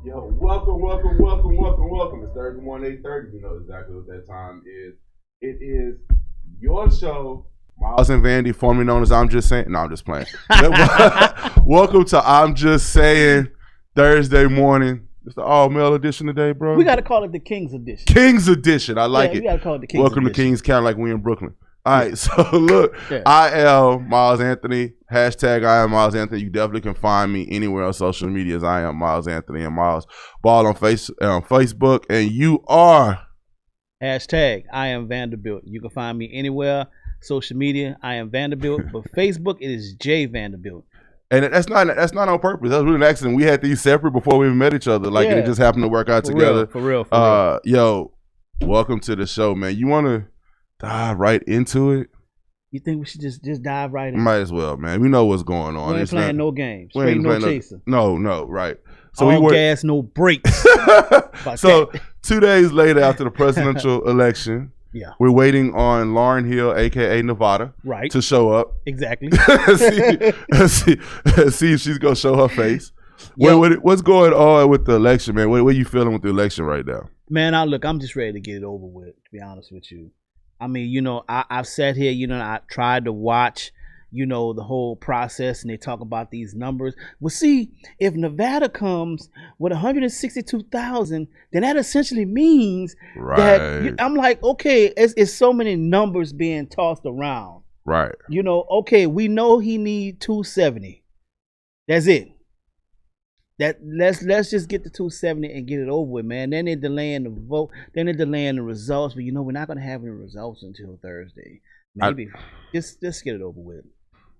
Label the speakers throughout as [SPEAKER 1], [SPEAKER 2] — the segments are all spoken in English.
[SPEAKER 1] Yo, welcome. It's Thursday morning, 8:30. You know exactly what that time is. It is your show, Miles and Vandy, formerly known as I'm Just Saying. No, I'm just playing. Welcome to I'm Just Saying, Thursday morning. It's the all-male edition today, bro.
[SPEAKER 2] We got to call it the King's Edition.
[SPEAKER 1] King's Edition. I like it.
[SPEAKER 2] We got to call it the King's
[SPEAKER 1] Welcome
[SPEAKER 2] Edition.
[SPEAKER 1] to Kings County like we in Brooklyn. All right, so look, I am Miles Anthony. Hashtag I am Miles Anthony. You definitely can find me anywhere on social media as I am Miles Anthony and Miles Ball on Facebook. And you are?
[SPEAKER 2] Hashtag I am Vanderbilt. You can find me anywhere. Social media, I am Vanderbilt. But Facebook, it is J Vanderbilt.
[SPEAKER 1] And that's not on purpose. That was really an accident. We had these separate before we even met each other. Like, it just happened to work out together.
[SPEAKER 2] For real.
[SPEAKER 1] Yo, welcome to the show, man. You want to dive right into it?
[SPEAKER 2] You think we should just dive right in?
[SPEAKER 1] Might as well, man. We know what's going on.
[SPEAKER 2] We ain't playing no games.
[SPEAKER 1] We ain't
[SPEAKER 2] no chaser.
[SPEAKER 1] No, right. So
[SPEAKER 2] all gas, no brakes.
[SPEAKER 1] So 2 days later after the presidential election, we're waiting on Lauryn Hill, a.k.a. Nevada, to show up.
[SPEAKER 2] Exactly.
[SPEAKER 1] see if she's going to show her face. What's going on with the election, man? What are you feeling with the election right now?
[SPEAKER 2] Man, I'm just ready to get it over with, to be honest with you. I mean, I've sat here, I tried to watch, the whole process, and they talk about these numbers. Well, see, if Nevada comes with 162,000, then that essentially means that I'm like, okay, it's so many numbers being tossed around.
[SPEAKER 1] Right.
[SPEAKER 2] Okay, we know he need 270. That's it. Let's just get the 270 and get it over with, man. Then they're delaying the vote. Then they're delaying the results. But we're not gonna have any results until Thursday. Maybe just get it over with.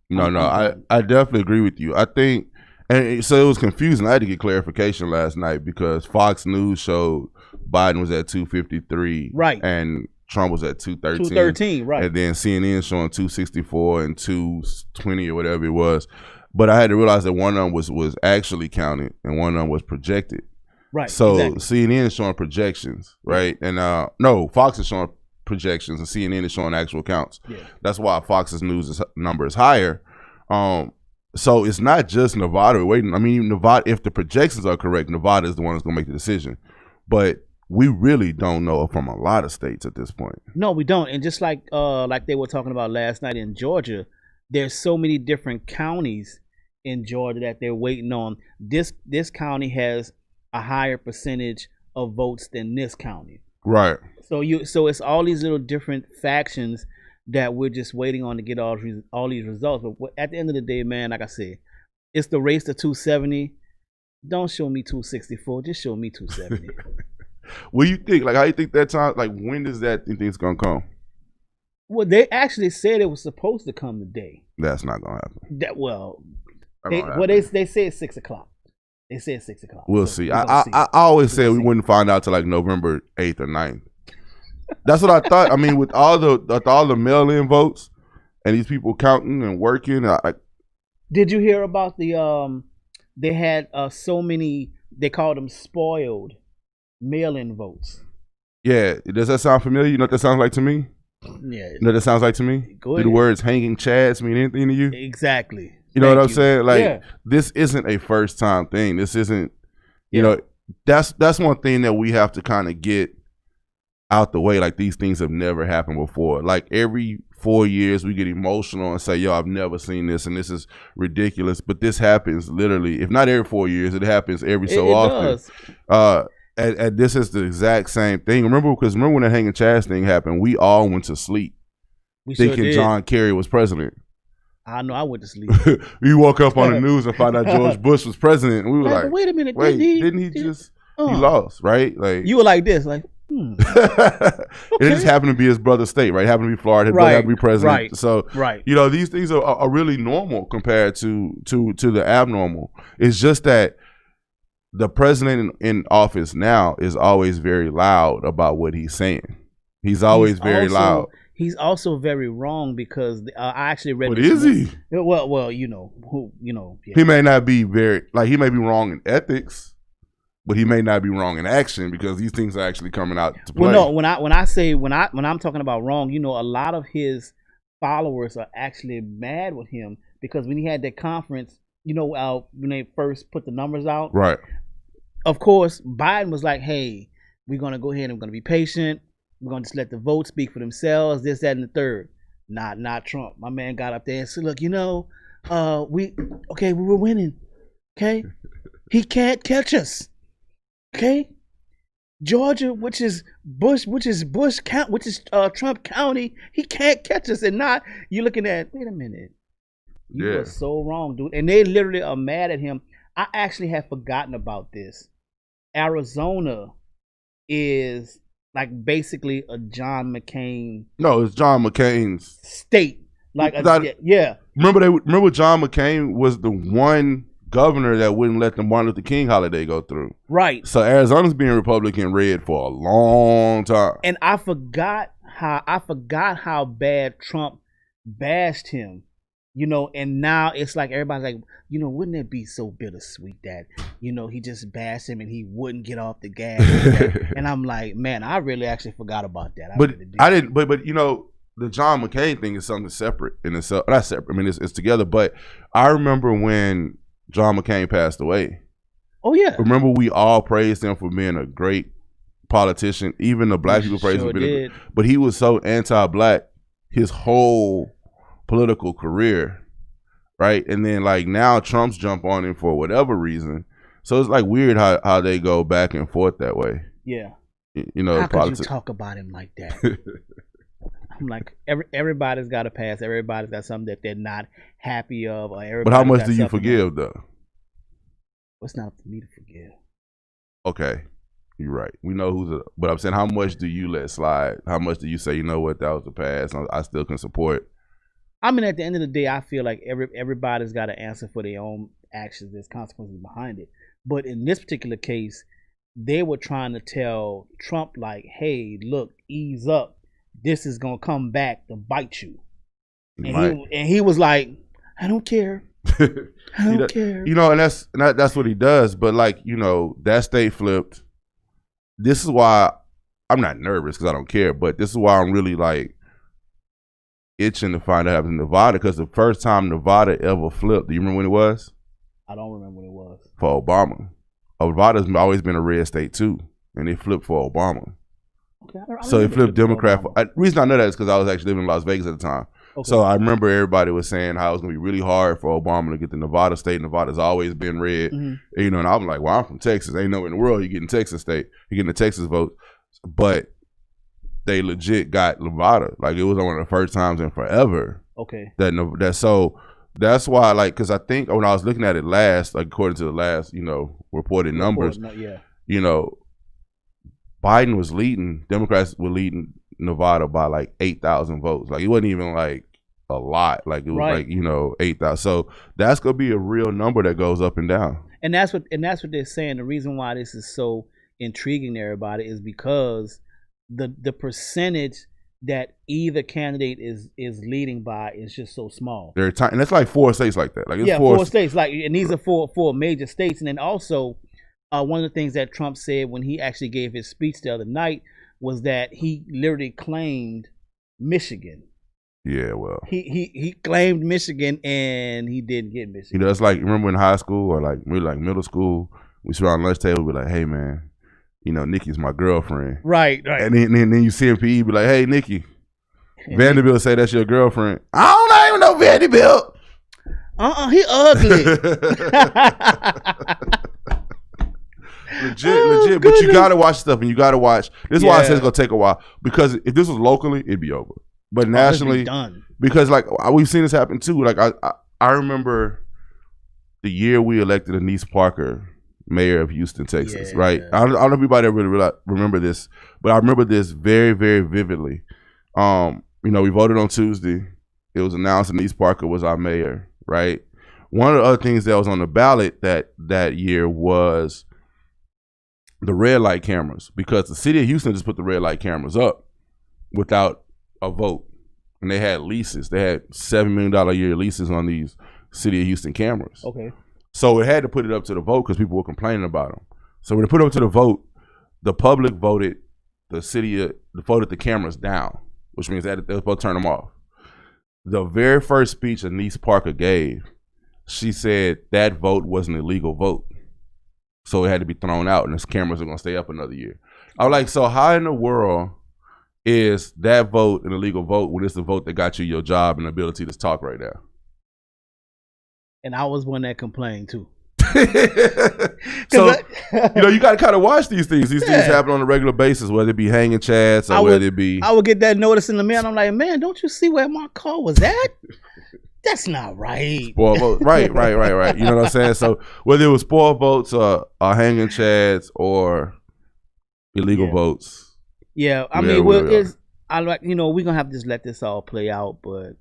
[SPEAKER 1] I definitely agree with you. I think, and so it was confusing. I had to get clarification last night because Fox News showed Biden was at 253,
[SPEAKER 2] right,
[SPEAKER 1] and Trump was at 213.
[SPEAKER 2] 213, right,
[SPEAKER 1] and then CNN showing 264 and 220 or whatever it was. But I had to realize that one of them was actually counted and one of them was projected.
[SPEAKER 2] Right.
[SPEAKER 1] So
[SPEAKER 2] exactly.
[SPEAKER 1] CNN is showing projections, right? And no, Fox is showing projections and CNN is showing actual counts.
[SPEAKER 2] Yeah.
[SPEAKER 1] That's why Fox's news number is higher. So it's not just Nevada waiting. I mean, Nevada, if the projections are correct, Nevada is the one that's going to make the decision. But we really don't know from a lot of states at this point.
[SPEAKER 2] No, we don't. And just like they were talking about last night in Georgia, there's so many different counties in Georgia that they're waiting on. This county has a higher percentage of votes than this county.
[SPEAKER 1] Right.
[SPEAKER 2] So it's all these little different factions that we're just waiting on to get all these results. But at the end of the day, man, like I said, it's the race to 270. Don't show me 264. Just show me 270.
[SPEAKER 1] What do you think? Like, how you think that time? Like, when does that think it's gonna come?
[SPEAKER 2] Well, they actually said it was supposed to come today.
[SPEAKER 1] That's not gonna happen.
[SPEAKER 2] They said 6 o'clock. They said 6 o'clock.
[SPEAKER 1] We'll see. I always said we wouldn't find out till like November 8th or 9th. That's what I thought. I mean, with all the mail-in votes and these people counting and working.
[SPEAKER 2] Did you hear about the they had so many, they called them spoiled mail-in votes?
[SPEAKER 1] Yeah. Does that sound familiar? You know what that sounds like to me?
[SPEAKER 2] Yeah.
[SPEAKER 1] You know what that sounds like to me?
[SPEAKER 2] Go ahead.
[SPEAKER 1] Do the words hanging chads mean anything to you?
[SPEAKER 2] Exactly.
[SPEAKER 1] You know what I'm saying? Like, this isn't a first time thing. This isn't, you know, that's one thing that we have to kind of get out the way. Like, these things have never happened before. Like, every 4 years we get emotional and say, yo, I've never seen this and this is ridiculous. But this happens literally, if not every 4 years, it happens every so often.
[SPEAKER 2] Does.
[SPEAKER 1] And this is the exact same thing. Remember when that hanging chads thing happened, we all went to sleep thinking John Kerry was president.
[SPEAKER 2] I know, I went to sleep.
[SPEAKER 1] We woke up on the news and found out George Bush was president, and we were like,
[SPEAKER 2] wait a minute,
[SPEAKER 1] didn't he just he lost, right? Like,
[SPEAKER 2] you were like this, like,
[SPEAKER 1] It just happened to be his brother's state, right? It happened to be Florida. His brother happened to be president.
[SPEAKER 2] Right.
[SPEAKER 1] So, these things are really normal compared to the abnormal. It's just that the president in office now is always very loud about what he's saying. He's always very loud.
[SPEAKER 2] He's also very wrong because I actually read.
[SPEAKER 1] What is he?
[SPEAKER 2] Well,
[SPEAKER 1] he may not be he may be wrong in ethics, but he may not be wrong in action because these things are actually coming out to play.
[SPEAKER 2] Well, no, when I'm talking about wrong, a lot of his followers are actually mad with him because when he had that conference, when they first put the numbers out,
[SPEAKER 1] right?
[SPEAKER 2] of course, Biden was like, hey, we're going to go ahead and we're going to be patient. We're going to just let the votes speak for themselves, this, that, and the third. Not Trump. My man got up there and said, look, we were winning. Okay? He can't catch us. Okay? Georgia, which is Trump County, he can't catch us. And not, you're looking at, wait a minute. You are so wrong, dude. And they literally are mad at him. I actually had forgotten about this. Arizona is like basically a John McCain.
[SPEAKER 1] No, it's John McCain's
[SPEAKER 2] state. Like yeah.
[SPEAKER 1] Remember John McCain was the one governor that wouldn't let the Martin Luther King holiday go through.
[SPEAKER 2] Right.
[SPEAKER 1] So Arizona's been Republican red for a long time.
[SPEAKER 2] And I forgot how bad Trump bashed him. And now it's like everybody's like, wouldn't it be so bittersweet that, he just bashed him and he wouldn't get off the gas. And I'm like, man, I really actually forgot about that.
[SPEAKER 1] I didn't. But the John McCain thing is something separate in itself. Not separate. I mean, it's together. But I remember when John McCain passed away.
[SPEAKER 2] Oh yeah.
[SPEAKER 1] Remember we all praised him for being a great politician. Even the black people praised him. But he was so anti-black his whole political career, right? And then like now Trump's jump on him for whatever reason. So it's like weird how they go back and forth that way.
[SPEAKER 2] Yeah. How could you talk about him like that? I'm like, everybody's got a past. Everybody's got something that they're not happy of.
[SPEAKER 1] But how much do you forgive though?
[SPEAKER 2] It's not up to me to forgive.
[SPEAKER 1] Okay. You're right. We know but I'm saying, how much do you let slide? How much do you say, you know what, that was the past, I still can support?
[SPEAKER 2] I mean, at the end of the day, I feel like everybody's got to answer for their own actions. There's consequences behind it. But in this particular case, they were trying to tell Trump, like, hey, look, ease up. This is going to come back to bite you. And he was like, I don't care. I don't care.
[SPEAKER 1] And that's what he does. But like, that state flipped. This is why I'm not nervous because I don't care. But this is why I'm really like itching to find out what happened in Nevada, because the first time Nevada ever flipped, do you remember when it was?
[SPEAKER 2] I don't remember when it was.
[SPEAKER 1] For Obama. Nevada's always been a red state too, and they flipped for Obama. Okay, so they flipped Democrat. The reason I know that is because I was actually living in Las Vegas at the time. Okay. So I remember everybody was saying how it was going to be really hard for Obama to get the Nevada state. Nevada's always been red. Mm-hmm. And I'm like, well, I'm from Texas. Ain't nowhere in the world you getting Texas state. You getting the Texas vote. But they legit got Nevada. Like, it was one of the first times in forever.
[SPEAKER 2] Okay.
[SPEAKER 1] So that's why, like, because I think when I was looking at it last, like according to the last, reported numbers, Biden was leading, Democrats were leading Nevada by like 8,000 votes. Like, it wasn't even like a lot. Like, it was like, 8,000. So that's gonna be a real number that goes up and down.
[SPEAKER 2] And that's what they're saying. The reason why this is so intriguing to everybody is because the percentage that either candidate is leading by is just so small.
[SPEAKER 1] They're tiny, and it's like 4 states like that. Like, it's
[SPEAKER 2] four states. Like, and these are four major states. And then also, one of the things that Trump said when he actually gave his speech the other night was that he literally claimed Michigan.
[SPEAKER 1] Yeah, well,
[SPEAKER 2] he claimed Michigan and he didn't get Michigan.
[SPEAKER 1] It's like, remember in high school or like maybe like middle school, we sit around lunch table, be like, hey man, Nikki's my girlfriend.
[SPEAKER 2] Right.
[SPEAKER 1] And then you see him PE, be like, hey, Nikki, Vanderbilt say that's your girlfriend. I don't even know Vanderbilt.
[SPEAKER 2] He ugly.
[SPEAKER 1] legit. But you gotta watch stuff, and you gotta watch. This is why I said it's gonna take a while, because if this was locally, it'd be over. But nationally,
[SPEAKER 2] done.
[SPEAKER 1] Because like we've seen this happen too. Like I remember the year we elected Anise Parker mayor of Houston, Texas, right? I don't know if anybody really remember this, but I remember this very, very vividly. We voted on Tuesday. It was announced Anise Parker was our mayor, right? One of the other things that was on the ballot that year was the red light cameras, because the city of Houston just put the red light cameras up without a vote. And they had leases. They had $7 million a year leases on these city of Houston cameras.
[SPEAKER 2] Okay.
[SPEAKER 1] So it had to put it up to the vote because people were complaining about them. So when they put it up to the vote, the public voted voted the cameras down, which means that they're supposed to turn them off. The very first speech Anise Parker gave, she said that vote was an illegal vote. So it had to be thrown out, and the cameras are going to stay up another year. I was like, so how in the world is that vote an illegal vote when it's the vote that got you your job and the ability to talk right now?
[SPEAKER 2] And I was one that complained too.
[SPEAKER 1] So, you got to kind of watch these things. These things happen on a regular basis, whether it be hanging chads or whether it be...
[SPEAKER 2] I would get that notice in the mail, and I'm like, man, don't you see where my car was at? That's not right.
[SPEAKER 1] Spoiled votes. Right. You know what I'm saying? So whether it was spoiled votes or hanging chads or illegal votes.
[SPEAKER 2] Yeah, I mean, we're gonna have to just let this all play out, but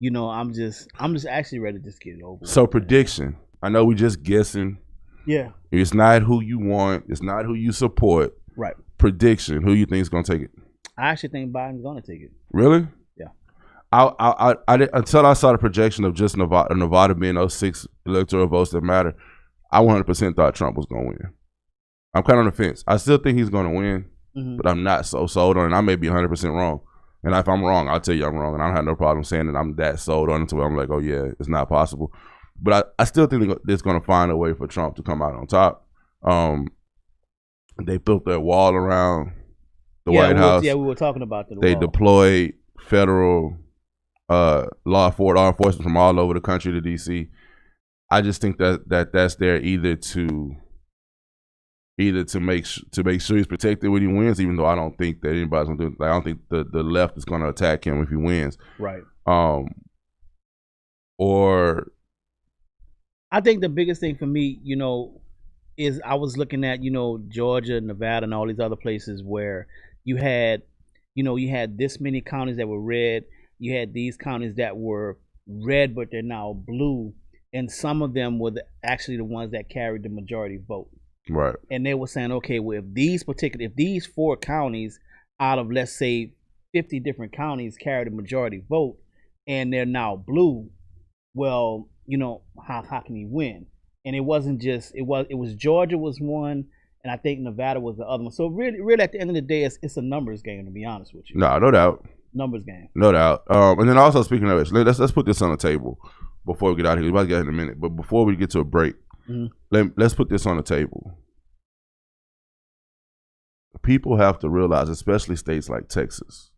[SPEAKER 2] I'm just actually ready to just get it over.
[SPEAKER 1] So prediction. I know we just guessing.
[SPEAKER 2] Yeah.
[SPEAKER 1] It's not who you want. It's not who you support.
[SPEAKER 2] Right.
[SPEAKER 1] Prediction. Who you think is gonna take it?
[SPEAKER 2] I actually think Biden's gonna take it.
[SPEAKER 1] Really?
[SPEAKER 2] Yeah.
[SPEAKER 1] I until I saw the projection of just Nevada being those 6 electoral votes that matter, I 100% thought Trump was gonna win. I'm kind of on the fence. I still think he's gonna win, but I'm not so sold on it. I may be 100% wrong. And if I'm wrong, I'll tell you I'm wrong. And I don't have no problem saying that I'm that sold on it to where I'm like, oh yeah, it's not possible. But I still think it's going to find a way for Trump to come out on top. They built that wall around the White House.
[SPEAKER 2] Yeah, we were talking about that.
[SPEAKER 1] They deployed federal law enforcement from all over the country to D.C. I just think that's there either to make sure he's protected when he wins, even though I don't think that anybody's going to do it. Like, I don't think the left is going to attack him if he wins.
[SPEAKER 2] Right.
[SPEAKER 1] Or
[SPEAKER 2] I think the biggest thing for me, is I was looking at, Georgia, Nevada, and all these other places where you had this many counties that were red. You had these counties that were red, but they're now blue. And some of them were actually the ones that carried the majority vote.
[SPEAKER 1] Right.
[SPEAKER 2] And they were saying, okay, well, if these 4 counties out of, let's say, 50 different counties carry the majority vote and they're now blue, well, how can he win? And it wasn't just it was Georgia was one, and I think Nevada was the other one. So really at the end of the day, it's a numbers game, to be honest with you.
[SPEAKER 1] No doubt.
[SPEAKER 2] Numbers game.
[SPEAKER 1] No doubt. And then also, speaking of it, let's put this on the table before we get out of here. We're about to get in a minute, but before we get to a break, let's put this on the table. People have to realize, especially states like Texas,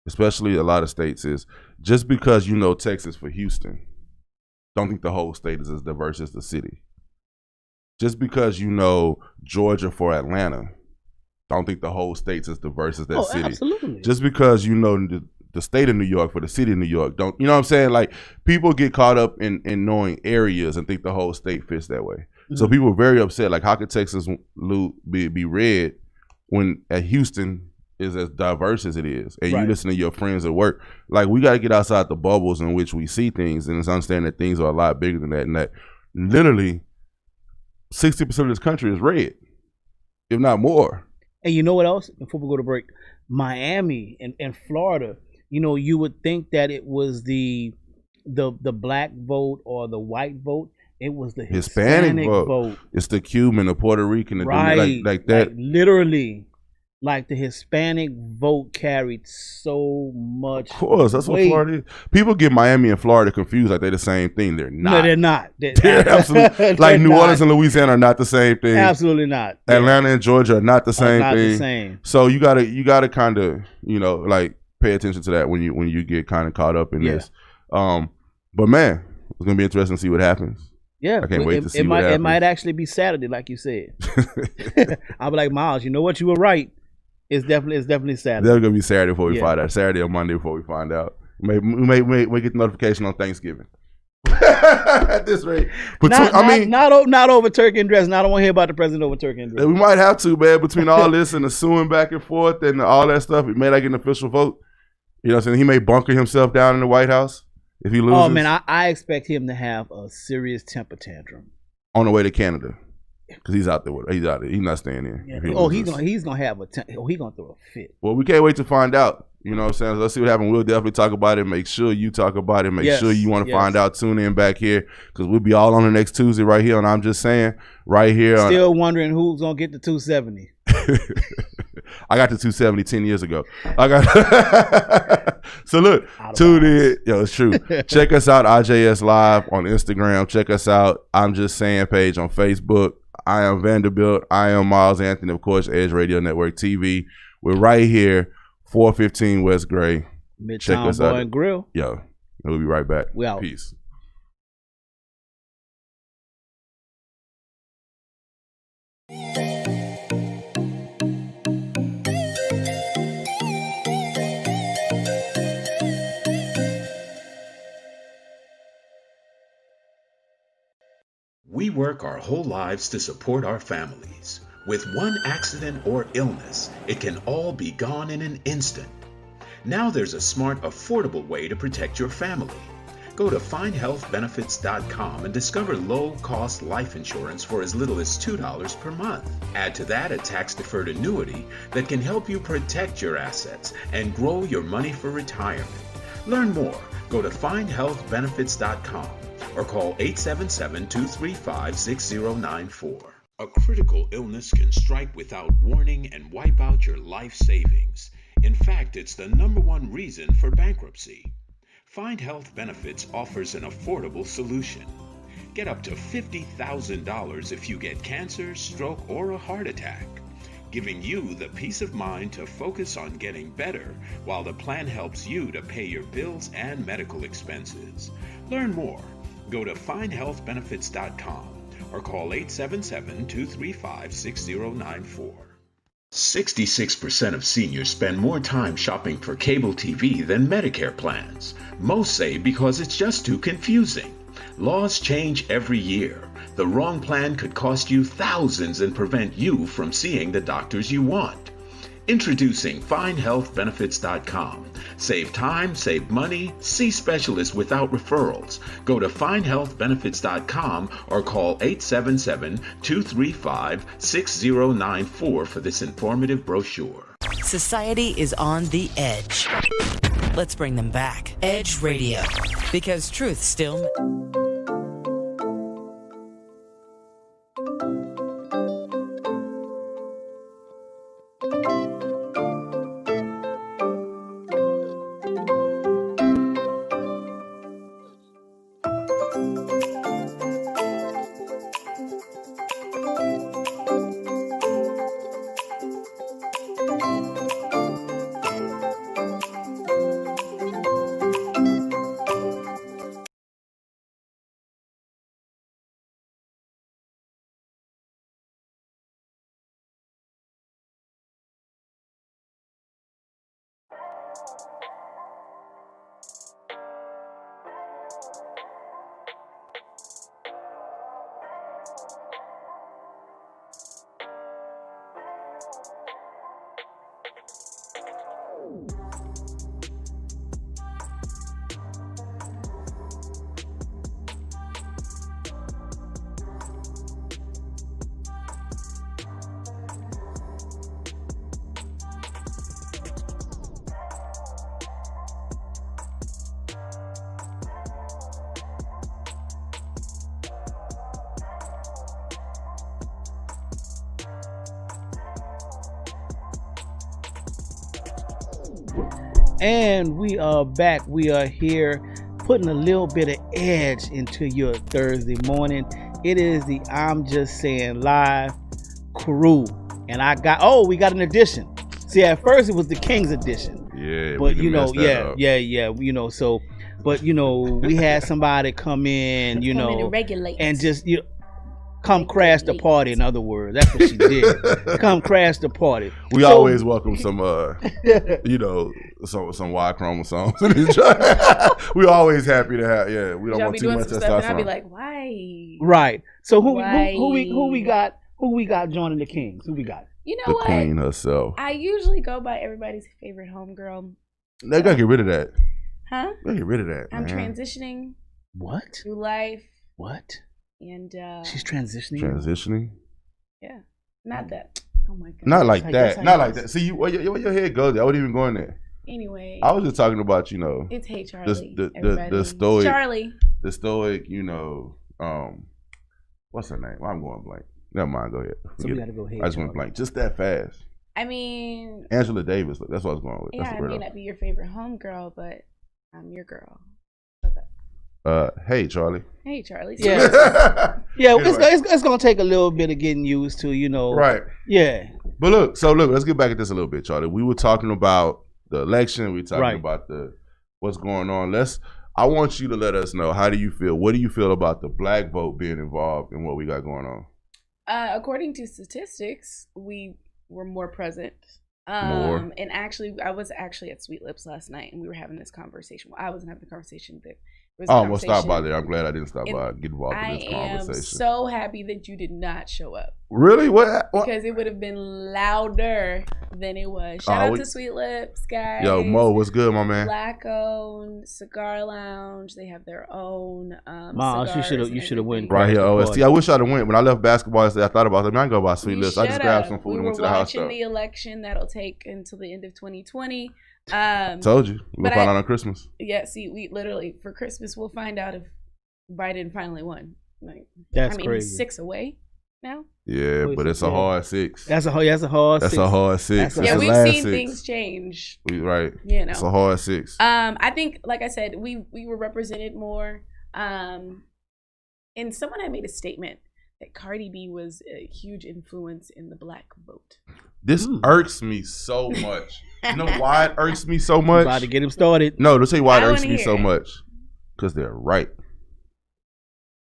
[SPEAKER 1] especially a lot of states, is just because Texas for Houston, don't think the whole state is as diverse as the city. Just because Georgia for Atlanta, don't think the whole state's as diverse as that city.
[SPEAKER 2] Absolutely.
[SPEAKER 1] Just because the state of New York for the city of New York, don't what I'm saying? Like, people get caught up in knowing areas and think the whole state fits that way. Mm-hmm. So people are very upset. Like, how could Texas be red when Houston is as diverse as it is, and you listen to your friends at work? Like, we got to get outside the bubbles in which we see things, and understand that things are a lot bigger than that, and that literally 60% of this country is red, if not more.
[SPEAKER 2] And you know what else? Before we go to break, Miami and Florida, you would think that it was the black vote or the white vote. It was the Hispanic vote.
[SPEAKER 1] It's the Cuban, the Puerto Rican, like that.
[SPEAKER 2] Like, literally, like, the Hispanic vote carried so much.
[SPEAKER 1] Of course, that's what Florida is. People get Miami and Florida confused like they're the same thing. They're not.
[SPEAKER 2] No, they're not.
[SPEAKER 1] They're absolutely like New Orleans and Louisiana are not the same thing.
[SPEAKER 2] Absolutely not.
[SPEAKER 1] Atlanta and Georgia are not the same
[SPEAKER 2] not
[SPEAKER 1] thing.
[SPEAKER 2] The same.
[SPEAKER 1] So you gotta kind of like pay attention to that when you get kind of caught up in this. But man, it's gonna be interesting to see what happens.
[SPEAKER 2] Yeah,
[SPEAKER 1] I can't wait to see what happens.
[SPEAKER 2] It might actually be Saturday, like you said. I'll be like, Miles, you know what? You were right. It's definitely Saturday.
[SPEAKER 1] That's gonna be Saturday before we find out. Saturday or Monday before we find out. We may get the notification on Thanksgiving. At this rate,
[SPEAKER 2] not over turkey and dressing. I don't want to hear about the president over turkey and dressing.
[SPEAKER 1] We might have to, man. Between all this and the suing back and forth and all that stuff, it may not get an official vote. You know what I'm saying? He may bunker himself down in the White House if he loses.
[SPEAKER 2] Oh man, I expect him to have a serious temper tantrum
[SPEAKER 1] on the way to Canada. Because he's out there. He's out there. He's not staying there.
[SPEAKER 2] Yeah. He's gonna have he's gonna throw a fit.
[SPEAKER 1] Well, we can't wait to find out. You know what I'm saying? Let's see what happens. We'll definitely talk about it. Make sure you talk about it. Make sure you want to find out. Tune in back here because we'll be all on the next Tuesday right here. And I'm just saying, right here.
[SPEAKER 2] Still wondering who's gonna get the 270.
[SPEAKER 1] I got the 270 10 years ago. So look, tune in. Yo, it's true. Check us out, IJS Live on Instagram. Check us out, I'm Just Saying page on Facebook. I am Vanderbilt. I am Miles Anthony, of course, Edge Radio Network TV. We're right here, 415 West Gray. Check
[SPEAKER 2] Midtown
[SPEAKER 1] us
[SPEAKER 2] Bar
[SPEAKER 1] out.
[SPEAKER 2] and Grill.
[SPEAKER 1] Yo, we'll be right back.
[SPEAKER 2] We out.
[SPEAKER 1] Peace.
[SPEAKER 3] We work our whole lives to support our families. With one accident or illness, it can all be gone in an instant. Now there's a smart, affordable way to protect your family. Go to findhealthbenefits.com and discover low-cost life insurance for as little as $2 per month. Add to that a tax-deferred annuity that can help you protect your assets and grow your money for retirement. Learn more. Go to findhealthbenefits.com or call 877-235-6094. A critical illness can strike without warning and wipe out your life savings. In fact, it's the #1 reason for bankruptcy. Find Health Benefits offers an affordable solution. Get up to $50,000 if you get cancer, stroke, or a heart attack, giving you the peace of mind to focus on getting better while the plan helps you to pay your bills and medical expenses. Learn more. Go to findhealthbenefits.com or call 877-235-6094. 66% of seniors spend more time shopping for cable TV than Medicare plans. Most say because it's just too confusing. Laws change every year. The wrong plan could cost you thousands and prevent you from seeing the doctors you want. Introducing FindHealthBenefits.com. Save time, save money, see specialists without referrals. Go to FindHealthBenefits.com or call 877-235-6094 for this informative brochure.
[SPEAKER 4] Society is on the edge. Let's bring them back. Edge Radio. Because truth still...
[SPEAKER 2] And we are back. We are here putting a little bit of edge into your Thursday morning. It is the I'm Just Saying Live crew. And we got an edition. See, at first it was the King's edition.
[SPEAKER 1] Yeah,
[SPEAKER 2] but
[SPEAKER 1] we
[SPEAKER 2] yeah, but we had somebody come in,
[SPEAKER 5] and regulate.
[SPEAKER 2] And just come crash the party. In other words, that's what she did. Come crash the party.
[SPEAKER 1] We always welcome some, some Y chromosomes. We always happy to have. Yeah, we don't want too much testosterone.
[SPEAKER 5] I'll be like, why?
[SPEAKER 2] Right. So who we got joining the Kings? Who we got?
[SPEAKER 5] You know
[SPEAKER 1] the
[SPEAKER 5] what?
[SPEAKER 1] Queen herself.
[SPEAKER 5] I usually go by everybody's favorite homegirl.
[SPEAKER 1] They gotta get rid of that.
[SPEAKER 5] Huh?
[SPEAKER 1] They get rid of that.
[SPEAKER 5] I'm
[SPEAKER 1] man.
[SPEAKER 5] transitioning.
[SPEAKER 2] What?
[SPEAKER 5] Through life.
[SPEAKER 2] What?
[SPEAKER 5] And
[SPEAKER 2] she's transitioning.
[SPEAKER 1] Transitioning.
[SPEAKER 5] Yeah. Not that. Oh my god.
[SPEAKER 1] Not like that. Not like that. See, where your head goes, I wasn't even going there.
[SPEAKER 5] Anyway.
[SPEAKER 1] I was just talking about,
[SPEAKER 5] It's Hey Charlie.
[SPEAKER 1] The stoic.
[SPEAKER 5] Charlie.
[SPEAKER 1] The stoic, what's her name? Well, I'm going blank. Never mind. Go ahead.
[SPEAKER 2] So we gotta go ahead.
[SPEAKER 1] I just went blank. Just that fast.
[SPEAKER 5] I mean.
[SPEAKER 1] Angela Davis. That's what I was going with.
[SPEAKER 5] Yeah, I may not be your favorite homegirl, but I'm your girl.
[SPEAKER 1] Hey, Charlie.
[SPEAKER 5] Hey, Charlie.
[SPEAKER 2] Yeah. Yeah,
[SPEAKER 1] Anyway.
[SPEAKER 2] it's gonna take a little bit of getting used to, you know.
[SPEAKER 1] Right.
[SPEAKER 2] Yeah.
[SPEAKER 1] But look, let's get back at this a little bit, Charlie. We were talking about the election. We were talking
[SPEAKER 2] Right.
[SPEAKER 1] about what's going on. I want you to let us know, how do you feel? What do you feel about the black vote being involved in what we got going on?
[SPEAKER 5] According to statistics, we were more present.
[SPEAKER 1] More.
[SPEAKER 5] And actually, I was actually at Sweet Lips last night, and we were having this conversation. Well, I wasn't having the conversation.
[SPEAKER 1] Well, stop by there. I'm glad I didn't stop by. Get involved in this conversation.
[SPEAKER 5] I am so happy that you did not show up.
[SPEAKER 1] Really? What?
[SPEAKER 5] Because it would have been louder than it was. Shout out to Sweet Lips, guys.
[SPEAKER 1] Yo, Mo, what's good, my man?
[SPEAKER 5] Black-owned cigar lounge. They have their own
[SPEAKER 2] Miles, you should have went
[SPEAKER 1] right here, OST. I wish I'd have went. When I left basketball yesterday, I thought about it. I go by Sweet Lips. I just grabbed some food and went to the house.
[SPEAKER 5] We were watching the election that'll take until the end of 2020.
[SPEAKER 1] Told you. We'll find out on Christmas.
[SPEAKER 5] Yeah, see, we literally, for Christmas, we'll find out if Biden finally won. Like,
[SPEAKER 2] that's
[SPEAKER 5] crazy. He's 6 away now.
[SPEAKER 1] Yeah, but it's a hard 6.
[SPEAKER 2] That's a hard 6.
[SPEAKER 1] A hard 6.
[SPEAKER 5] Yeah, we've seen things change.
[SPEAKER 1] Right.
[SPEAKER 5] You know.
[SPEAKER 1] It's a hard 6.
[SPEAKER 5] I think, like I said, we were represented more. And someone had made a statement that Cardi B was a huge influence in the black vote.
[SPEAKER 1] This irks me so much. You know why it irks me so much?
[SPEAKER 2] About to get him started.
[SPEAKER 1] No, to tell you why it irks me so much. Because they're right.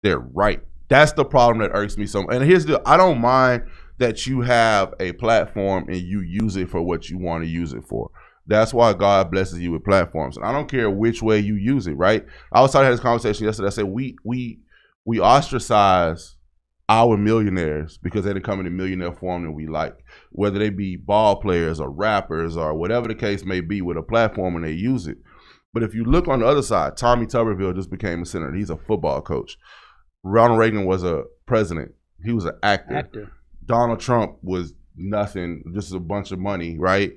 [SPEAKER 1] They're right. That's the problem that irks me so much. And here's I don't mind that you have a platform and you use it for what you want to use it for. That's why God blesses you with platforms. And I don't care which way you use it, right? I was talking about this conversation yesterday. I said we ostracize our millionaires because they didn't come in a millionaire form that we like, whether they be ball players or rappers or whatever the case may be, with a platform and they use it. But if you look on the other side, Tommy Tuberville just became a senator. He's a football coach. Ronald Reagan was a president. He was an actor. Donald Trump was nothing, just a bunch of money, right?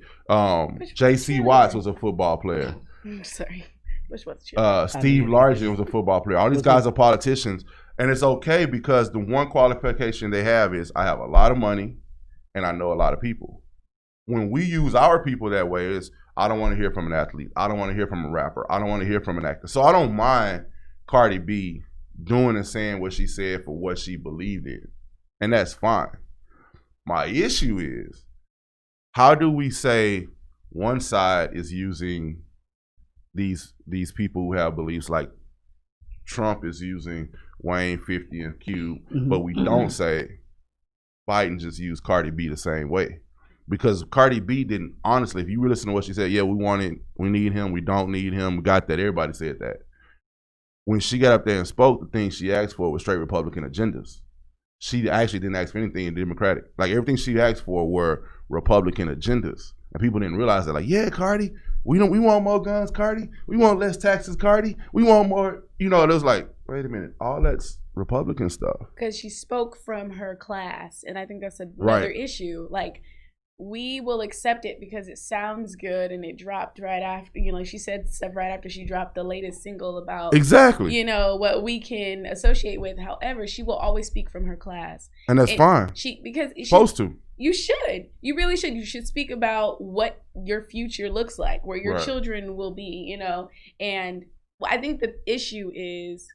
[SPEAKER 1] J.C. Watts was a football player.
[SPEAKER 5] I'm sorry. Which was
[SPEAKER 1] Steve Largent was a football player. All these guys are politicians. And it's okay because the one qualification they have is I have a lot of money and I know a lot of people. When we use our people that way is I don't want to hear from an athlete. I don't want to hear from a rapper. I don't want to hear from an actor. So I don't mind Cardi B doing and saying what she said for what she believed in. And that's fine. My issue is, how do we say one side is using these people who have beliefs like Trump is using Wayne, 50, and Cube, but we don't say Biden just used Cardi B the same way? Because Cardi B didn't, honestly, if you really listen to what she said, yeah, we need him, we don't need him, we got that, everybody said that. When she got up there and spoke, the thing she asked for was straight Republican agendas. She actually didn't ask for anything in Democratic. Like, everything she asked for were Republican agendas. And people didn't realize that, like, yeah, Cardi, we want more guns, Cardi. We want less taxes, Cardi. We want more, it was like, wait a minute, all that's Republican stuff. Because
[SPEAKER 5] she spoke from her class, and I think that's another issue. Like, we will accept it because it sounds good, and it dropped right after, she said stuff right after she dropped the latest single about,
[SPEAKER 1] exactly,
[SPEAKER 5] what we can associate with. However, she will always speak from her class.
[SPEAKER 1] And that's fine. Supposed to.
[SPEAKER 5] You should. You really should. You should speak about what your future looks like, where your children will be, And I think the issue is,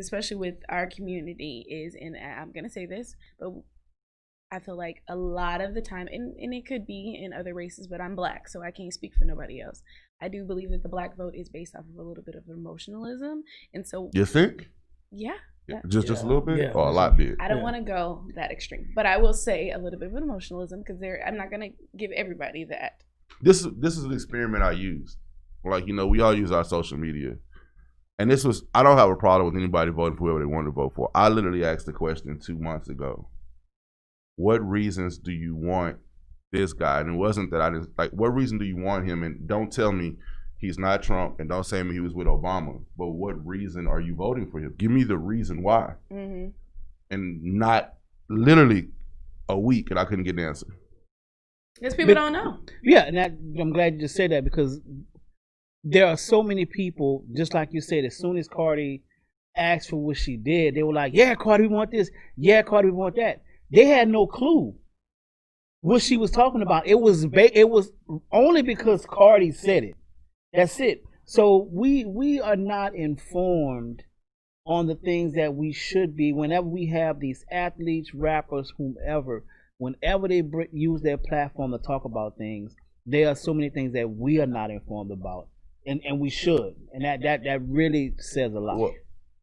[SPEAKER 5] especially with our community, is, and I'm going to say this, but I feel like a lot of the time, and it could be in other races, but I'm Black, so I can't speak for nobody else. I do believe that the Black vote is based off of a little bit of emotionalism. And so.
[SPEAKER 1] You think?
[SPEAKER 5] Yeah.
[SPEAKER 1] Just a little bit, or a lot big?
[SPEAKER 5] I don't want to go that extreme, but I will say a little bit of emotionalism because I'm not going to give everybody that.
[SPEAKER 1] This is an experiment I used. Like, we all use our social media, and I don't have a problem with anybody voting for whoever they want to vote for. I literally asked the question 2 months ago. What reasons do you want this guy? And it wasn't that I didn't like. What reason do you want him? And don't tell me he's not Trump, and don't say me he was with Obama. But what reason are you voting for him? Give me the reason why. Mm-hmm. And not literally a week, and I couldn't get an answer.
[SPEAKER 5] Because people don't know.
[SPEAKER 2] Yeah, and I'm glad you just said that, because there are so many people, just like you said, as soon as Cardi asked for what she did, they were like, yeah, Cardi, we want this. Yeah, Cardi, we want that. They had no clue what she was talking about. It was only because Cardi said it. That's it. So we are not informed on the things that we should be. Whenever we have these athletes, rappers, whomever, whenever they use their platform to talk about things, there are so many things that we are not informed about, and we should, and that really says a lot.
[SPEAKER 1] Well,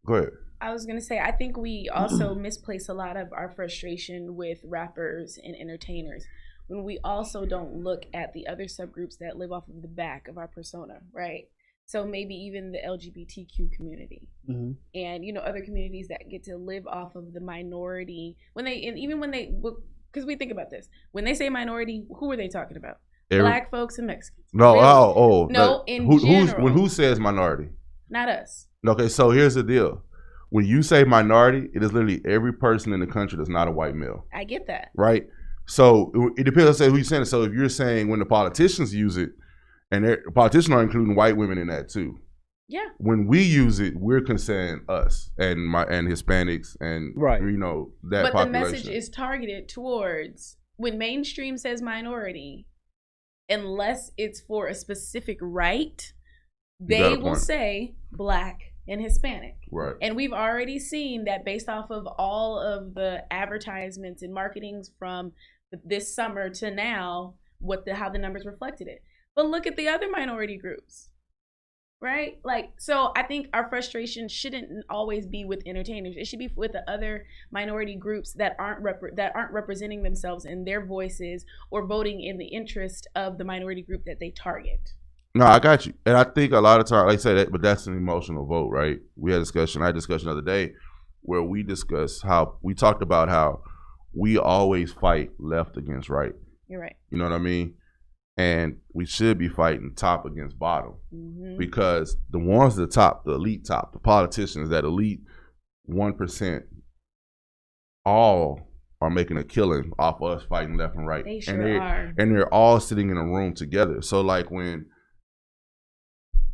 [SPEAKER 1] go ahead.
[SPEAKER 5] I was gonna say, I think we also misplace a lot of our frustration with rappers and entertainers when we also don't look at the other subgroups that live off of the back of our persona, right? So maybe even the LGBTQ community, and other communities that get to live off of the minority because we think about this, when they say minority, who are they talking about? Black folks and Mexicans.
[SPEAKER 1] No,
[SPEAKER 5] really? No, in general.
[SPEAKER 1] Who says minority?
[SPEAKER 5] Not us.
[SPEAKER 1] Okay, so here's the deal. When you say minority, it is literally every person in the country that's not a white male.
[SPEAKER 5] I get that.
[SPEAKER 1] Right? So it depends on who you're saying. So if you're saying when the politicians use it, and the politicians are including white women in that too.
[SPEAKER 5] Yeah.
[SPEAKER 1] When we use it, we're concerned us and Hispanics and that
[SPEAKER 5] but
[SPEAKER 1] population.
[SPEAKER 5] The message is targeted towards when mainstream says minority, unless it's for a specific right, they will say Black and Hispanic.
[SPEAKER 1] Right.
[SPEAKER 5] And we've already seen that based off of all of the advertisements and marketings from this summer to now, how the numbers reflected it. But look at the other minority groups, right? So I think our frustration shouldn't always be with entertainers. It should be with the other minority groups that aren't representing themselves in their voices or voting in the interest of the minority group that they target.
[SPEAKER 1] No, I got you. And I think a lot of times, like I say that, but that's an emotional vote, right? I had a discussion the other day where we talked about how we always fight left against right.
[SPEAKER 5] You're right.
[SPEAKER 1] You know what I mean? And we should be fighting top against bottom, because the ones at the top, the elite top, the politicians, that elite 1%, all are making a killing off of us fighting left and right.
[SPEAKER 5] They sure are.
[SPEAKER 1] And they're all sitting in a room together. So like when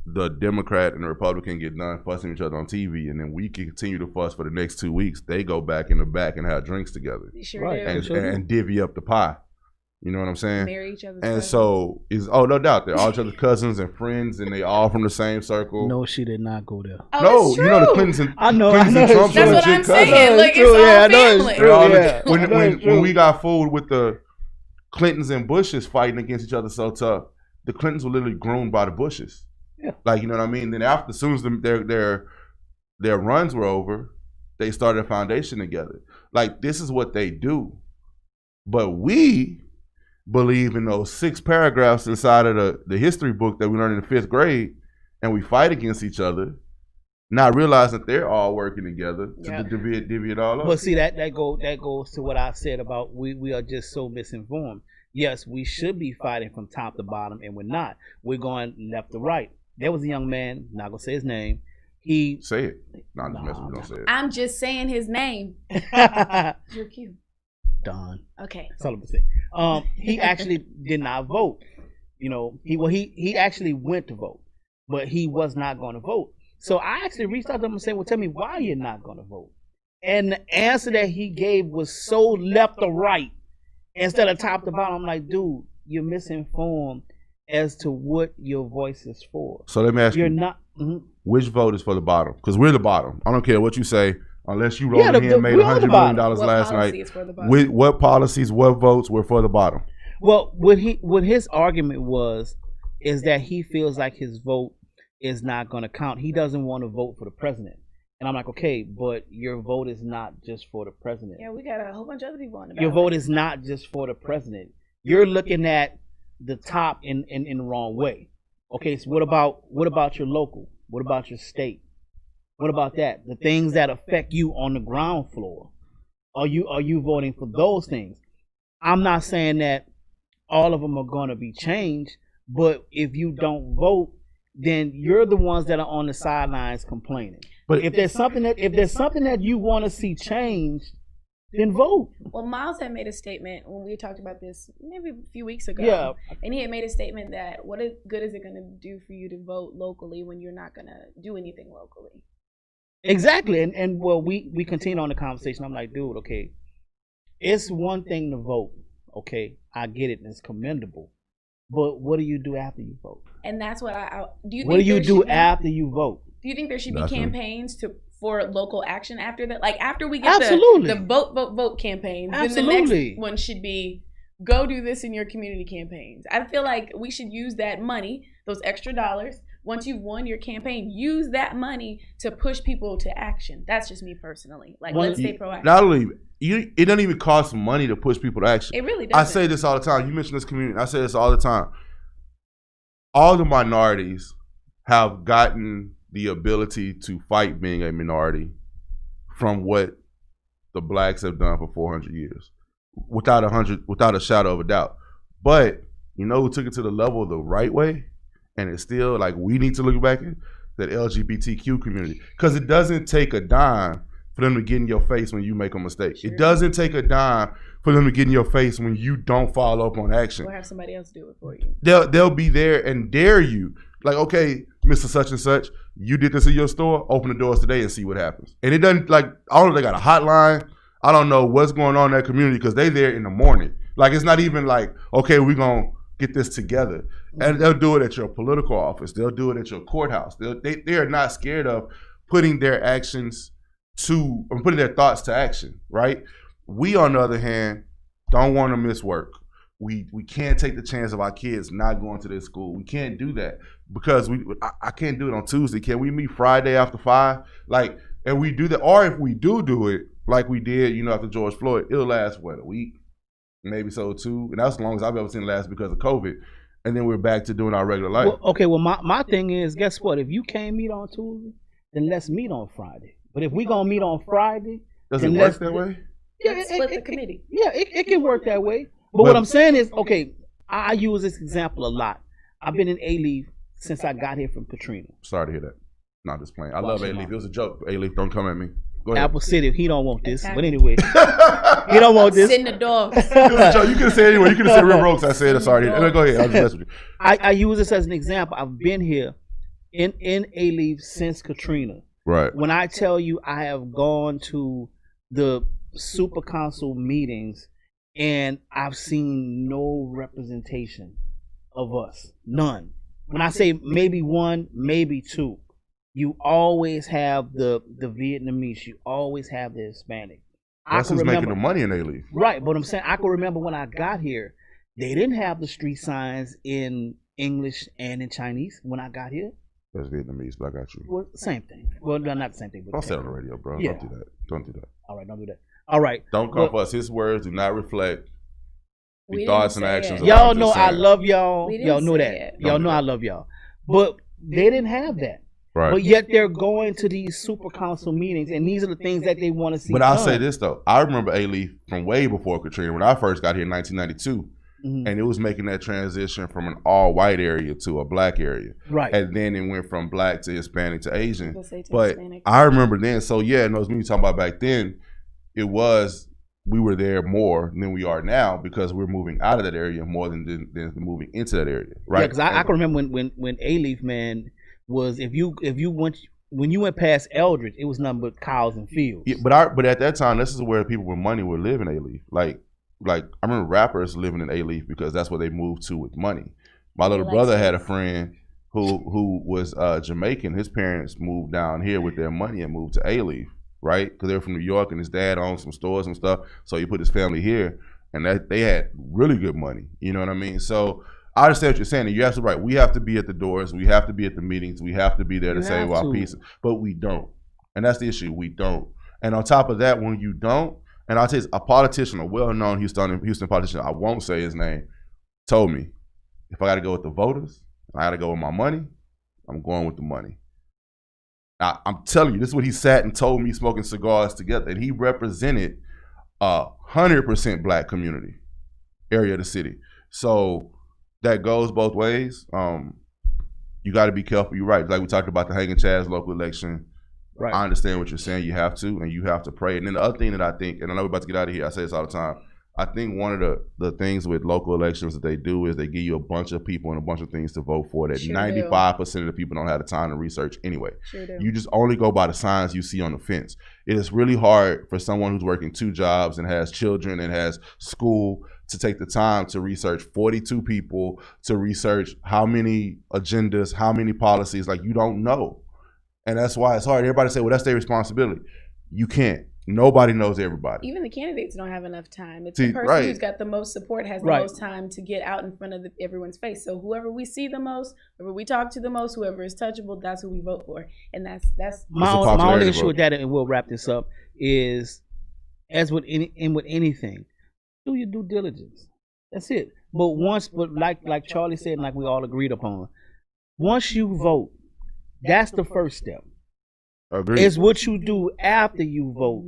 [SPEAKER 1] the Democrat and the Republican get done fussing each other on TV, and then we continue to fuss for the next 2 weeks, they go back in the back and have drinks together.
[SPEAKER 5] They sure do.
[SPEAKER 1] And divvy up the pie. You know what I'm saying?
[SPEAKER 5] Marry each other's
[SPEAKER 1] cousins.
[SPEAKER 5] So
[SPEAKER 1] no doubt, they're all each other's cousins and friends, and they all from the same circle.
[SPEAKER 2] No, she did not go there.
[SPEAKER 5] Oh,
[SPEAKER 1] no,
[SPEAKER 5] it's true.
[SPEAKER 1] you know the Clintons and
[SPEAKER 2] I know.
[SPEAKER 1] Trump.
[SPEAKER 5] That's what I'm saying. Like, it's all family.
[SPEAKER 1] When we got fooled with the Clintons and Bushes fighting against each other so tough, the Clintons were literally groomed by the Bushes.
[SPEAKER 2] Yeah.
[SPEAKER 1] Like, you know what I mean? Then after, as soon as their runs were over, they started a foundation together. Like, this is what they do. But we believe in those 6 paragraphs inside of the history book that we learned in the 5th grade, and we fight against each other, not realizing that they're all working together to divvy it all up.
[SPEAKER 2] But see, that goes to what I said about we are just so misinformed. Yes, we should be fighting from top to bottom, and we're not. We're going left to right. There was a young man, not gonna say his name. He
[SPEAKER 1] say it. No, don't say it.
[SPEAKER 5] I'm just saying his name. You're cute.
[SPEAKER 2] Don.
[SPEAKER 5] Okay.
[SPEAKER 2] That's all I'm gonna say. He actually did not vote. He actually went to vote, but he was not going to vote. So I actually reached out to him and said, "Well, tell me why you're not going to vote." And the answer that he gave was so left or right instead of top to bottom. I'm like, dude, you're misinformed as to what your voice is for.
[SPEAKER 1] So let me ask you.
[SPEAKER 2] You're not.
[SPEAKER 1] Which vote is for the bottom? Because we're the bottom. I don't care what you say. Unless you rolled in and made $100 million last night. What policies, what votes were for the bottom?
[SPEAKER 2] Well, what his argument is that he feels like his vote is not going to count. He doesn't want to vote for the president. And I'm like, okay, but your vote is not just for the president.
[SPEAKER 5] Yeah, we got a whole bunch of other people on the ballot.
[SPEAKER 2] Your vote is not just for the president. You're looking at the top in the wrong way. Okay, so what about your local? What about your state? What about that? The things that affect you on the ground floor. Are you voting for those things? I'm not saying that all of them are going to be changed, but if you don't vote, then you're the ones that are on the sidelines complaining. But if there's something that you want to see changed, then vote.
[SPEAKER 5] Well, Miles had made a statement when we talked about this maybe a few weeks ago.
[SPEAKER 2] Yeah.
[SPEAKER 5] And he had made a statement that what good is it going to do for you to vote locally when you're not going to do anything locally?
[SPEAKER 2] Exactly. And well, we continue on the conversation. I'm like, dude, okay, it's one thing to vote. Okay, I get it. And it's commendable. But what do you do after you vote?
[SPEAKER 5] And that's what I do. You
[SPEAKER 2] what
[SPEAKER 5] think
[SPEAKER 2] do you do after you vote?
[SPEAKER 5] Do you think there should be campaigns for local action after that? Like after we get
[SPEAKER 2] Absolutely.
[SPEAKER 5] the vote campaign,
[SPEAKER 2] Absolutely.
[SPEAKER 5] then the next one should be go do this in your community campaigns. I feel like we should use that money, those extra dollars. Once you've won your campaign, use that money to push people to action. That's just me personally. Like, let's stay proactive.
[SPEAKER 1] Not only it doesn't even cost money to push people to action.
[SPEAKER 5] It really doesn't.
[SPEAKER 1] I say this all the time. You mentioned this community. I say this all the time. All the minorities have gotten the ability to fight being a minority from what the blacks have done for 400 years, without a shadow of a doubt. But you know who took it to the level the right way, and it's still like we need to look back at that LGBTQ community, because it doesn't take a dime for them to get in your face when you make a mistake. Sure. It doesn't take a dime for them to get in your face when you don't follow up on action.
[SPEAKER 5] Or have somebody else do it for you.
[SPEAKER 1] They'll be there and dare you. Like, okay, Mr. Such and Such, you did this in your store, open the doors today and see what happens. And it doesn't, like, I don't know if they got a hotline. I don't know what's going on in that community because they there in the morning. Like, it's not even like, okay, we're going to get this together. And they'll do it at your political office. They'll do it at your courthouse. They are not scared of putting their putting their thoughts to action, right? We, on the other hand, don't want to miss work. We can't take the chance of our kids not going to this school. We can't do that because I can't do it on Tuesday. Can we meet Friday after 5? Like, and we do that. Or if we do it like we did, after George Floyd, it'll last, a week? Maybe so, 2. And that's as long as I've ever seen it last because of COVID. And then we're back to doing our regular life.
[SPEAKER 2] My thing is, guess what? If you can't meet on Tuesday, then let's meet on Friday. But if we're going to meet on Friday.
[SPEAKER 1] Does it work that way?
[SPEAKER 2] Yeah,
[SPEAKER 5] split the committee.
[SPEAKER 2] Yeah, it can work that way. But what I'm saying is, okay, I use this example a lot. I've been in A-Leaf since I got here from Katrina.
[SPEAKER 1] Sorry to hear that. Not just playing. I love A-Leaf. It was a joke. A-Leaf, don't come at me. Go ahead.
[SPEAKER 2] Apple City, he don't want this. But anyway, he don't want this.
[SPEAKER 5] Sit in the dog.
[SPEAKER 1] You could have said anyway. You could have said River Oaks. I said it. Sorry. Go ahead. I'll just mess with you.
[SPEAKER 2] I use this as an example. I've been here in A-Leaf since Katrina.
[SPEAKER 1] Right.
[SPEAKER 2] When I tell you I have gone to the super council meetings and I've seen no representation of us. None. When I say maybe 1, maybe 2, you always have the Vietnamese. You always have the Hispanic.
[SPEAKER 1] That's who's making the money in A-Leaf.
[SPEAKER 2] Right, but I'm saying I can remember when I got here, they didn't have the street signs in English and in Chinese when I got here.
[SPEAKER 1] That's Vietnamese, but I got you.
[SPEAKER 2] Well, same thing. Well, no, not the same thing. But
[SPEAKER 1] don't say it on the radio, bro. Yeah. Don't do that.
[SPEAKER 2] All right, don't do that. All right.
[SPEAKER 1] Don't come for us. His words do not reflect the thoughts and actions.
[SPEAKER 2] Y'all know I love y'all. Y'all know that. Y'all know I love y'all. But they didn't have that. Right. But yet they're going to these super council meetings, and these are the things that they want to see.
[SPEAKER 1] But I'll say this, though. I remember A-Leaf from way before Katrina when I first got here in 1992. Mm-hmm. And it was making that transition from an all-white area to a black area.
[SPEAKER 2] Right.
[SPEAKER 1] And then it went from black to Hispanic to Asian. But Hispanic. I remember then, so yeah, and those meetings talking about back then, we were there more than we are now because we're moving out of that area more than moving into that area. Right.
[SPEAKER 2] Yeah, because I can remember when A-Leaf, man, was when you went past Eldridge, it was nothing but cows and fields.
[SPEAKER 1] Yeah, but at that time, this is where people with money would live in A-Leaf. Like I remember rappers living in A-Leaf because that's where they moved to with money. My little brother had a friend who was Jamaican. His parents moved down here with their money and moved to A-Leaf, right? Because they were from New York and his dad owned some stores and stuff. So he put his family here, and they had really good money. You know what I mean? So I understand what you're saying. And you're absolutely right. We have to be at the doors. We have to be at the meetings. We have to be there to save our pieces. But we don't. And that's the issue. We don't. And on top of that, when you don't, and I'll tell you, a politician, a well-known Houston politician, I won't say his name, told me, if I got to go with the voters, I got to go with my money, I'm going with the money. Now, I'm telling you, this is what he sat and told me smoking cigars together. And he represented 100% black community area of the city. So that goes both ways. You got to be careful. You're right. Like we talked about the Hagan Chaz local election. Right. I understand what you're saying. You have to, and you have to pray. And then the other thing that I think, and I know we're about to get out of here, I say this all the time, I think one of the things with local elections that they do is they give you a bunch of people and a bunch of things to vote for that 95% of the people don't have the time to research anyway. You just only go by the signs you see on the fence. It is really hard for someone who's working 2 jobs and has children and has school to take the time to research 42 people, to research how many agendas, how many policies. Like, you don't know. And that's why it's hard. Everybody say, well, that's their responsibility. You can't. Nobody knows everybody.
[SPEAKER 5] Even the candidates don't have enough time. It's the person who's got the most support has the most time to get out in front of everyone's face. So whoever we see the most, whoever we talk to the most, whoever is touchable, that's who we vote for. And that's
[SPEAKER 2] my only issue with that, and we'll wrap this up, is as with anything, do your due diligence. That's it. But like Charlie said, and like we all agreed upon, once you vote, that's the first step.
[SPEAKER 1] Agreed.
[SPEAKER 2] It's what you do after you vote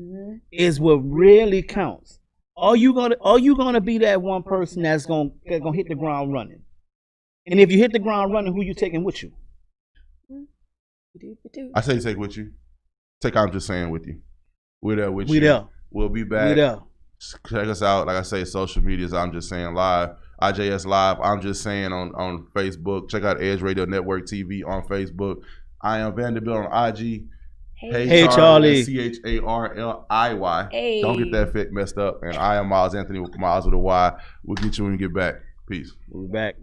[SPEAKER 2] is what really counts. Are you gonna be that one person that's gonna hit the ground running? And if you hit the ground running, who you taking with you?
[SPEAKER 1] I say take with you. I'm just saying with you. We're there with you.
[SPEAKER 2] We there.
[SPEAKER 1] We'll be back.
[SPEAKER 2] We there.
[SPEAKER 1] Check us out. Like I say, social medias. I'm just saying live. IJS Live. I'm just saying on Facebook. Check out Edge Radio Network TV on Facebook. I am Vanderbilt on IG.
[SPEAKER 2] Hey Charlie.
[SPEAKER 1] CHARLIY.
[SPEAKER 5] Hey.
[SPEAKER 1] Don't get that fit messed up. And I am Miles Anthony with Miles with a Y. We'll get you when we get back. Peace.
[SPEAKER 2] We'll be back.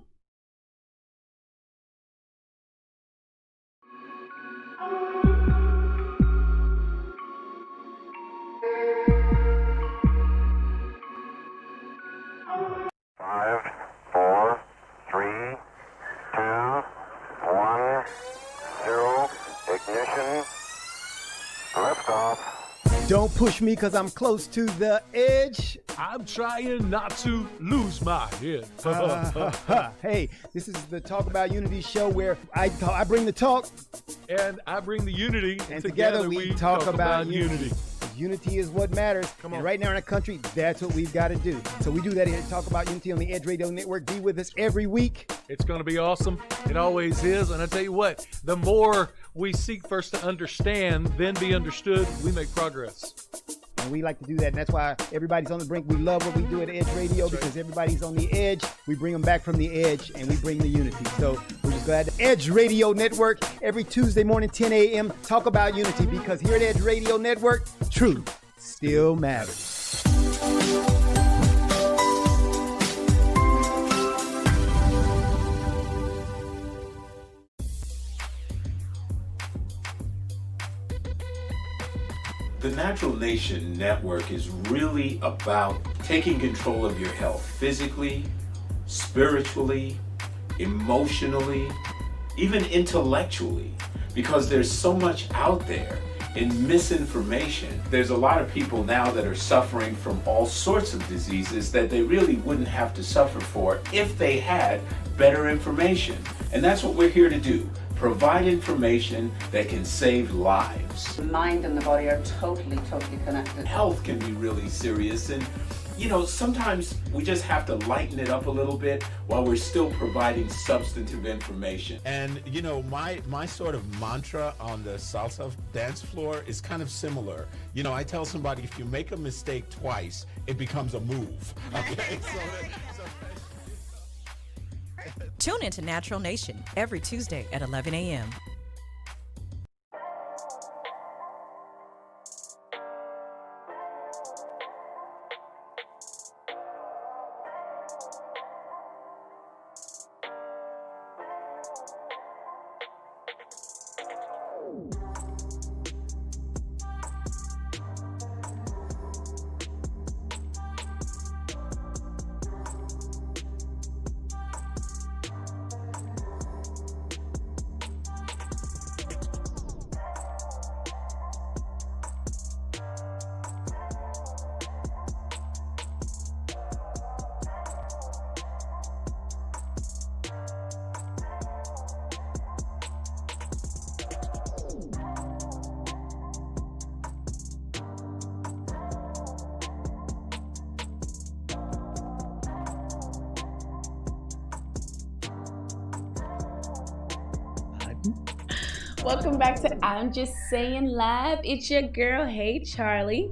[SPEAKER 6] Don't push me because I'm close to the edge.
[SPEAKER 7] I'm trying not to lose my head.
[SPEAKER 6] Hey, this is the Talk About Unity show where I bring the talk.
[SPEAKER 7] And I bring the unity.
[SPEAKER 6] And together we talk about unity. Unity is what matters.
[SPEAKER 7] Come on.
[SPEAKER 6] And right now in our country, that's what we've got to do. So we do that here at Talk About Unity on the Edge Radio Network. Be with us every week.
[SPEAKER 7] It's going to be awesome. It always is. And I tell you what, the more we seek first to understand, then be understood, we make progress.
[SPEAKER 6] And we like to do that. And that's why everybody's on the brink. We love what we do at Edge Radio because everybody's on the edge. We bring them back from the edge and we bring the unity. So we're just glad to Edge Radio Network every Tuesday morning, 10 a.m. Talk about unity because here at Edge Radio Network, truth still matters.
[SPEAKER 3] The Natural Nation Network is really about taking control of your health physically, spiritually, emotionally, even intellectually, because there's so much out there in misinformation. There's a lot of people now that are suffering from all sorts of diseases that they really wouldn't have to suffer for if they had better information. And that's what we're here to do. Provide information that can save lives.
[SPEAKER 8] The mind and the body are totally connected.
[SPEAKER 3] Health can be really serious, and sometimes we just have to lighten it up a little bit while we're still providing substantive information.
[SPEAKER 9] And my sort of mantra on the salsa dance floor is kind of similar. I tell somebody, if you make a mistake twice, it becomes a move. Okay.
[SPEAKER 10] Tune into Natural Nation every Tuesday at 11 a.m.
[SPEAKER 5] Welcome back to I'm Just Saying Live. It's your girl, Hey Charlie.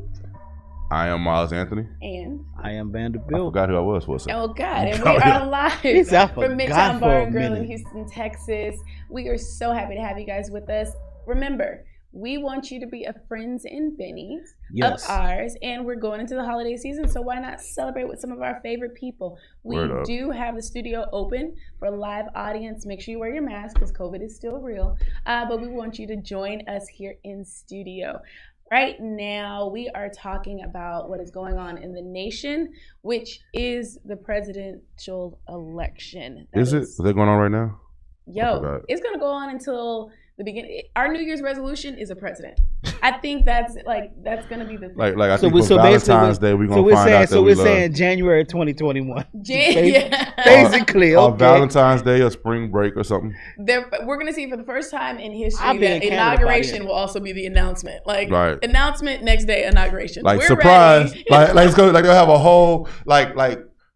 [SPEAKER 1] I am Miles Anthony.
[SPEAKER 5] And
[SPEAKER 2] I am
[SPEAKER 1] I
[SPEAKER 2] Vanderbilt.
[SPEAKER 1] forgot who I was for a second.
[SPEAKER 5] oh God, and we are live from Midtown Bar and Grill in Houston, Texas. We are so happy to have you guys with us. Remember, we want you to be a friends and bennies of ours, and we're going into the holiday season, so why not celebrate with some of our favorite people? We do have the studio open for a live audience. Make sure you wear your mask because COVID is still real, but we want you to join us here in studio. Right now, we are talking about what is going on in the nation, which is the presidential election.
[SPEAKER 1] Is it? Is that going on right now?
[SPEAKER 5] Yo, it's going to go on until the beginning. Our New Year's resolution is a president. I think that's going to be the thing.
[SPEAKER 1] Like I think for Valentine's Day, we're going to find out that
[SPEAKER 2] so we're saying January 2021.
[SPEAKER 5] Yeah.
[SPEAKER 2] Basically,
[SPEAKER 1] on Valentine's Day or spring break or something.
[SPEAKER 5] We're going to see for the first time in history that inauguration will also be the announcement. Like announcement, next day inauguration.
[SPEAKER 1] Like we're surprise. Like let's go. Like they'll have a whole like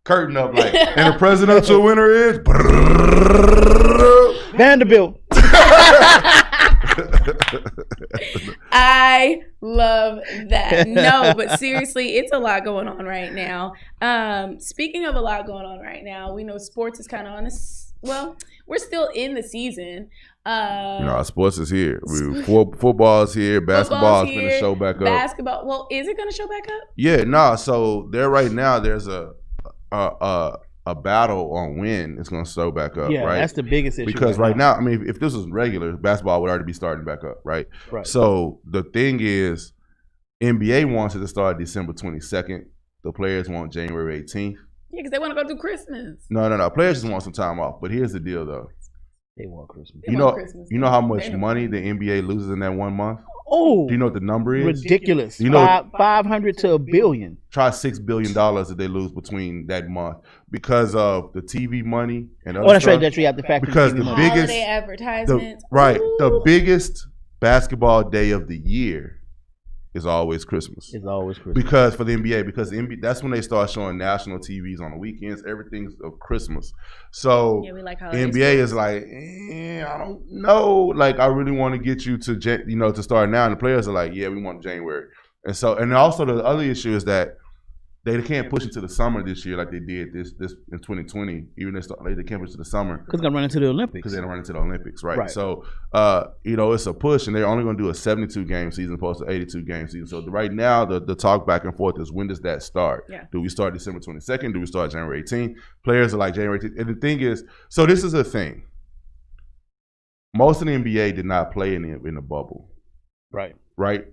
[SPEAKER 1] curtain up like, and the presidential winner is
[SPEAKER 2] Vanderbilt.
[SPEAKER 5] I love that. No, but seriously, it's a lot going on right now. Speaking of a lot going on right now, we know sports is kind of on well, we're still in the season.
[SPEAKER 1] Sports is here. Football is here. Basketball is going to show back up.
[SPEAKER 5] Basketball. Well, is it going to show back up?
[SPEAKER 1] Yeah, so right now there's a battle on when it's going to show back up,
[SPEAKER 2] yeah,
[SPEAKER 1] right?
[SPEAKER 2] That's the biggest issue.
[SPEAKER 1] Because right now, I mean, if this was regular, basketball would already be starting back up, right?
[SPEAKER 2] Right.
[SPEAKER 1] So the thing is, NBA wants it to start December 22nd. The players want January 18th.
[SPEAKER 5] Yeah, because they want to go through Christmas.
[SPEAKER 1] No. Players just want some time off. But here's the deal, though.
[SPEAKER 2] They want Christmas.
[SPEAKER 1] You know how much money the NBA loses in that 1 month?
[SPEAKER 2] Oh,
[SPEAKER 1] do you know what the number is?
[SPEAKER 2] Ridiculous. You know, 500 to $1 billion.
[SPEAKER 1] Try $6 billion that they lose between that month because of the TV money and other
[SPEAKER 2] that's
[SPEAKER 1] stuff.
[SPEAKER 2] right. That's right. You have to factor
[SPEAKER 1] because
[SPEAKER 2] the
[SPEAKER 5] biggest holiday advertisements.
[SPEAKER 1] The biggest basketball day of the year is always Christmas.
[SPEAKER 2] It's always Christmas.
[SPEAKER 1] Because for the NBA, that's when they start showing national TVs on the weekends. Everything's of Christmas. So
[SPEAKER 5] yeah, we like
[SPEAKER 1] NBA is like, I don't know. Like, I really want to get you to, to start now. And the players are like, yeah, we want January. And also the other issue is that they can't push it to the summer this year like they did this in 2020. Even they can't push it to the summer
[SPEAKER 2] because they're going to run into the Olympics.
[SPEAKER 1] Because they're going to run into the Olympics, right? So, it's a push, and they're only going to do a 72-game season opposed to 82-game season. So right now, the talk back and forth is when does that start?
[SPEAKER 5] Yeah.
[SPEAKER 1] Do we start December 22nd? Do we start January 18th? Players are like January 18th. And the thing is, so this is a thing. Most of the NBA did not play in the bubble,
[SPEAKER 2] right?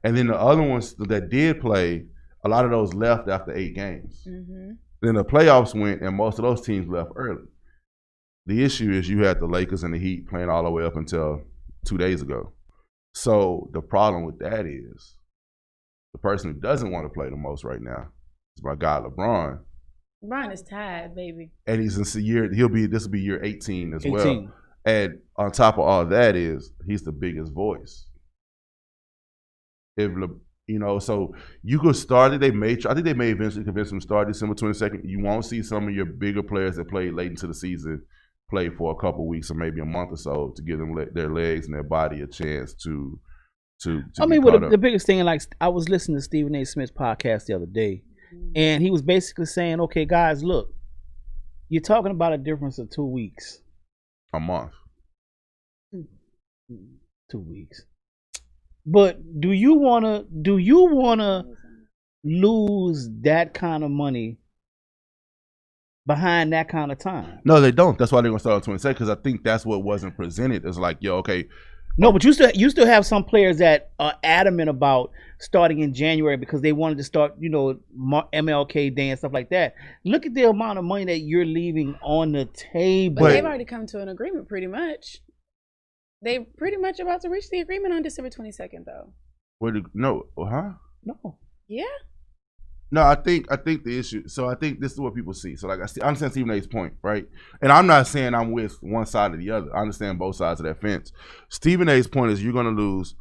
[SPEAKER 1] And then the other ones that did play. A lot of those left after 8 games. Mm-hmm. Then the playoffs went, and most of those teams left early. The issue is you had the Lakers and the Heat playing all the way up until 2 days ago. So the problem with that is the person who doesn't want to play the most right now is my guy LeBron.
[SPEAKER 5] LeBron is tired, baby.
[SPEAKER 1] And he's in this will be year 18 as well. And on top of all that is he's the biggest voice. So you could start it. I think they may eventually convince him to start December 22nd. You won't see some of your bigger players that played late into the season play for a couple of weeks or maybe a month or so to give them their legs and their body a chance to
[SPEAKER 2] I mean, the biggest thing, like I was listening to Stephen A. Smith's podcast the other day, and he was basically saying, okay, guys, look, you're talking about a difference of 2 weeks.
[SPEAKER 1] A month.
[SPEAKER 2] 2 weeks. But do you wanna lose that kind of money behind that kind of time?
[SPEAKER 1] No, they don't. That's why they're gonna start on 22nd because I think that's what wasn't presented. It's like, okay.
[SPEAKER 2] No, but you still have some players that are adamant about starting in January because they wanted to start, MLK Day and stuff like that. Look at the amount of money that you're leaving on the table.
[SPEAKER 5] But they've already come to an agreement pretty much. They pretty much about to reach the agreement on December 22nd, though.
[SPEAKER 1] No.
[SPEAKER 5] Yeah.
[SPEAKER 1] No, I think the issue. So I think this is what people see. So like I understand Stephen A's point, right? And I'm not saying I'm with one side or the other. I understand both sides of that fence. Stephen A's point is you're going to lose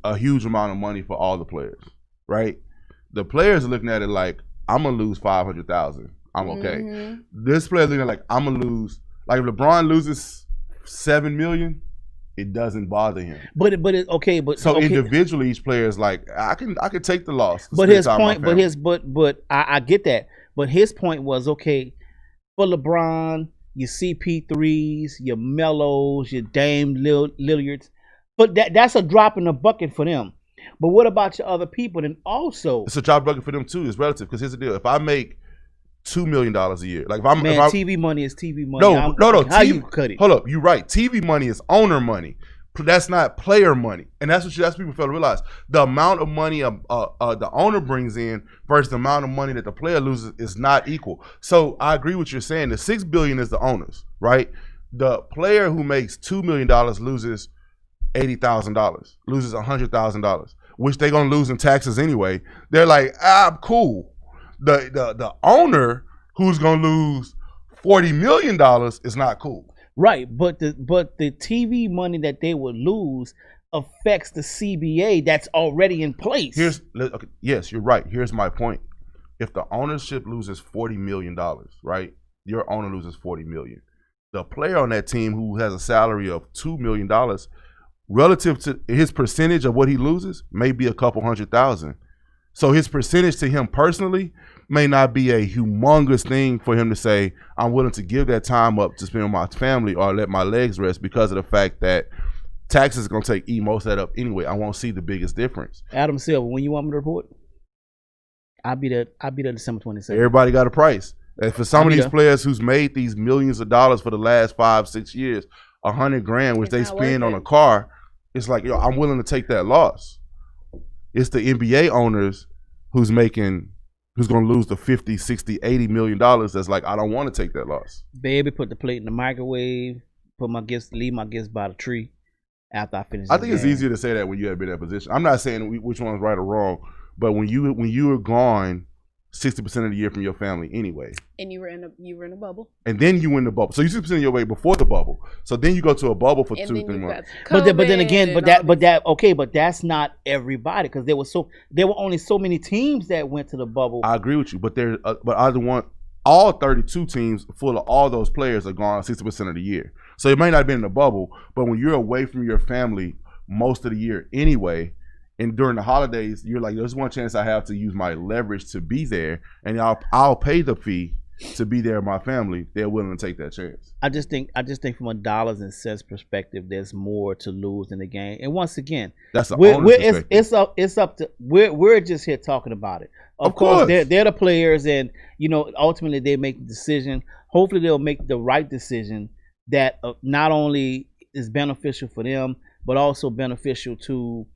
[SPEAKER 1] a huge amount of money for all the players, right? The players are looking at it like I'm gonna lose $500,000. I'm okay. Mm-hmm. This player's looking at it like I'm gonna lose. Like if LeBron loses $7 million, it doesn't bother him.
[SPEAKER 2] But
[SPEAKER 1] so individually, each player is like, I can take the loss.
[SPEAKER 2] But his point, I get that. But his point was, okay, for LeBron, your CP3s, your Melos, your Dame Lillards, but that's a drop in the bucket for them. But what about your other people? And also,
[SPEAKER 1] it's a drop bucket for them too. It's relative, because here's the deal: if I make $2 million a year, like if
[SPEAKER 2] TV money is TV money.
[SPEAKER 1] No.
[SPEAKER 2] How you cut it?
[SPEAKER 1] Hold up, you're right. TV money is owner money. That's not player money, and that's people fail to realize. The amount of money the owner brings in versus the amount of money that the player loses is not equal. So I agree with what you're saying. The $6 billion is the owners, right? The player who makes $2 million loses $80,000, loses $100,000, which they're gonna lose in taxes anyway. They're like, I'm cool. The owner who's gonna lose $40 million is not cool.
[SPEAKER 2] Right, but the TV money that they would lose affects the CBA that's already in place.
[SPEAKER 1] Yes, you're right. Here's my point. If the ownership loses $40 million, right? Your owner loses $40 million. The player on that team who has a salary of $2 million, relative to his percentage of what he loses, may be a couple $100,000. So his percentage to him personally may not be a humongous thing for him to say, I'm willing to give that time up to spend with my family or let my legs rest, because of the fact that taxes is going to eat most of that up anyway. I won't see the biggest difference.
[SPEAKER 2] Adam Silver, when you want me to report, I'll be there December 27th.
[SPEAKER 1] Everybody got a price. And for some of these players who's made these millions of dollars for the last 5-6 years, $100,000, which they spend on a car, it's like, yo, I'm willing to take that loss. It's the NBA owners who's going to lose the 50, 60, 80 million dollars. That's like, I don't want to take that loss.
[SPEAKER 2] Baby, put the plate in the microwave, leave my gifts by the tree after I finish.
[SPEAKER 1] I think it's easier to say that when you have been in that position. I'm not saying which one's right or wrong, but when you are gone 60% of the year from your family anyway.
[SPEAKER 5] And you were in a bubble.
[SPEAKER 1] And then you win the bubble. So you 60% of your way before the bubble. So then you go to a bubble for 2-3 months.
[SPEAKER 2] But that's not everybody, because there were only so many teams that went to the bubble.
[SPEAKER 1] I agree with you, but all 32 teams full of all those players are gone 60% of the year. So it may not have been in the bubble, but when you're away from your family most of the year anyway, and during the holidays, you're like, there's one chance I have to use my leverage to be there, and I'll pay the fee to be there with my family. They're willing to take that chance.
[SPEAKER 2] I just think from a dollars and cents perspective, there's more to lose in the game. And once again,
[SPEAKER 1] that's the
[SPEAKER 2] it's up to we're just here talking about it. Of course, they're the players, and ultimately they make the decision. Hopefully, they'll make the right decision that not only is beneficial for them, but also beneficial to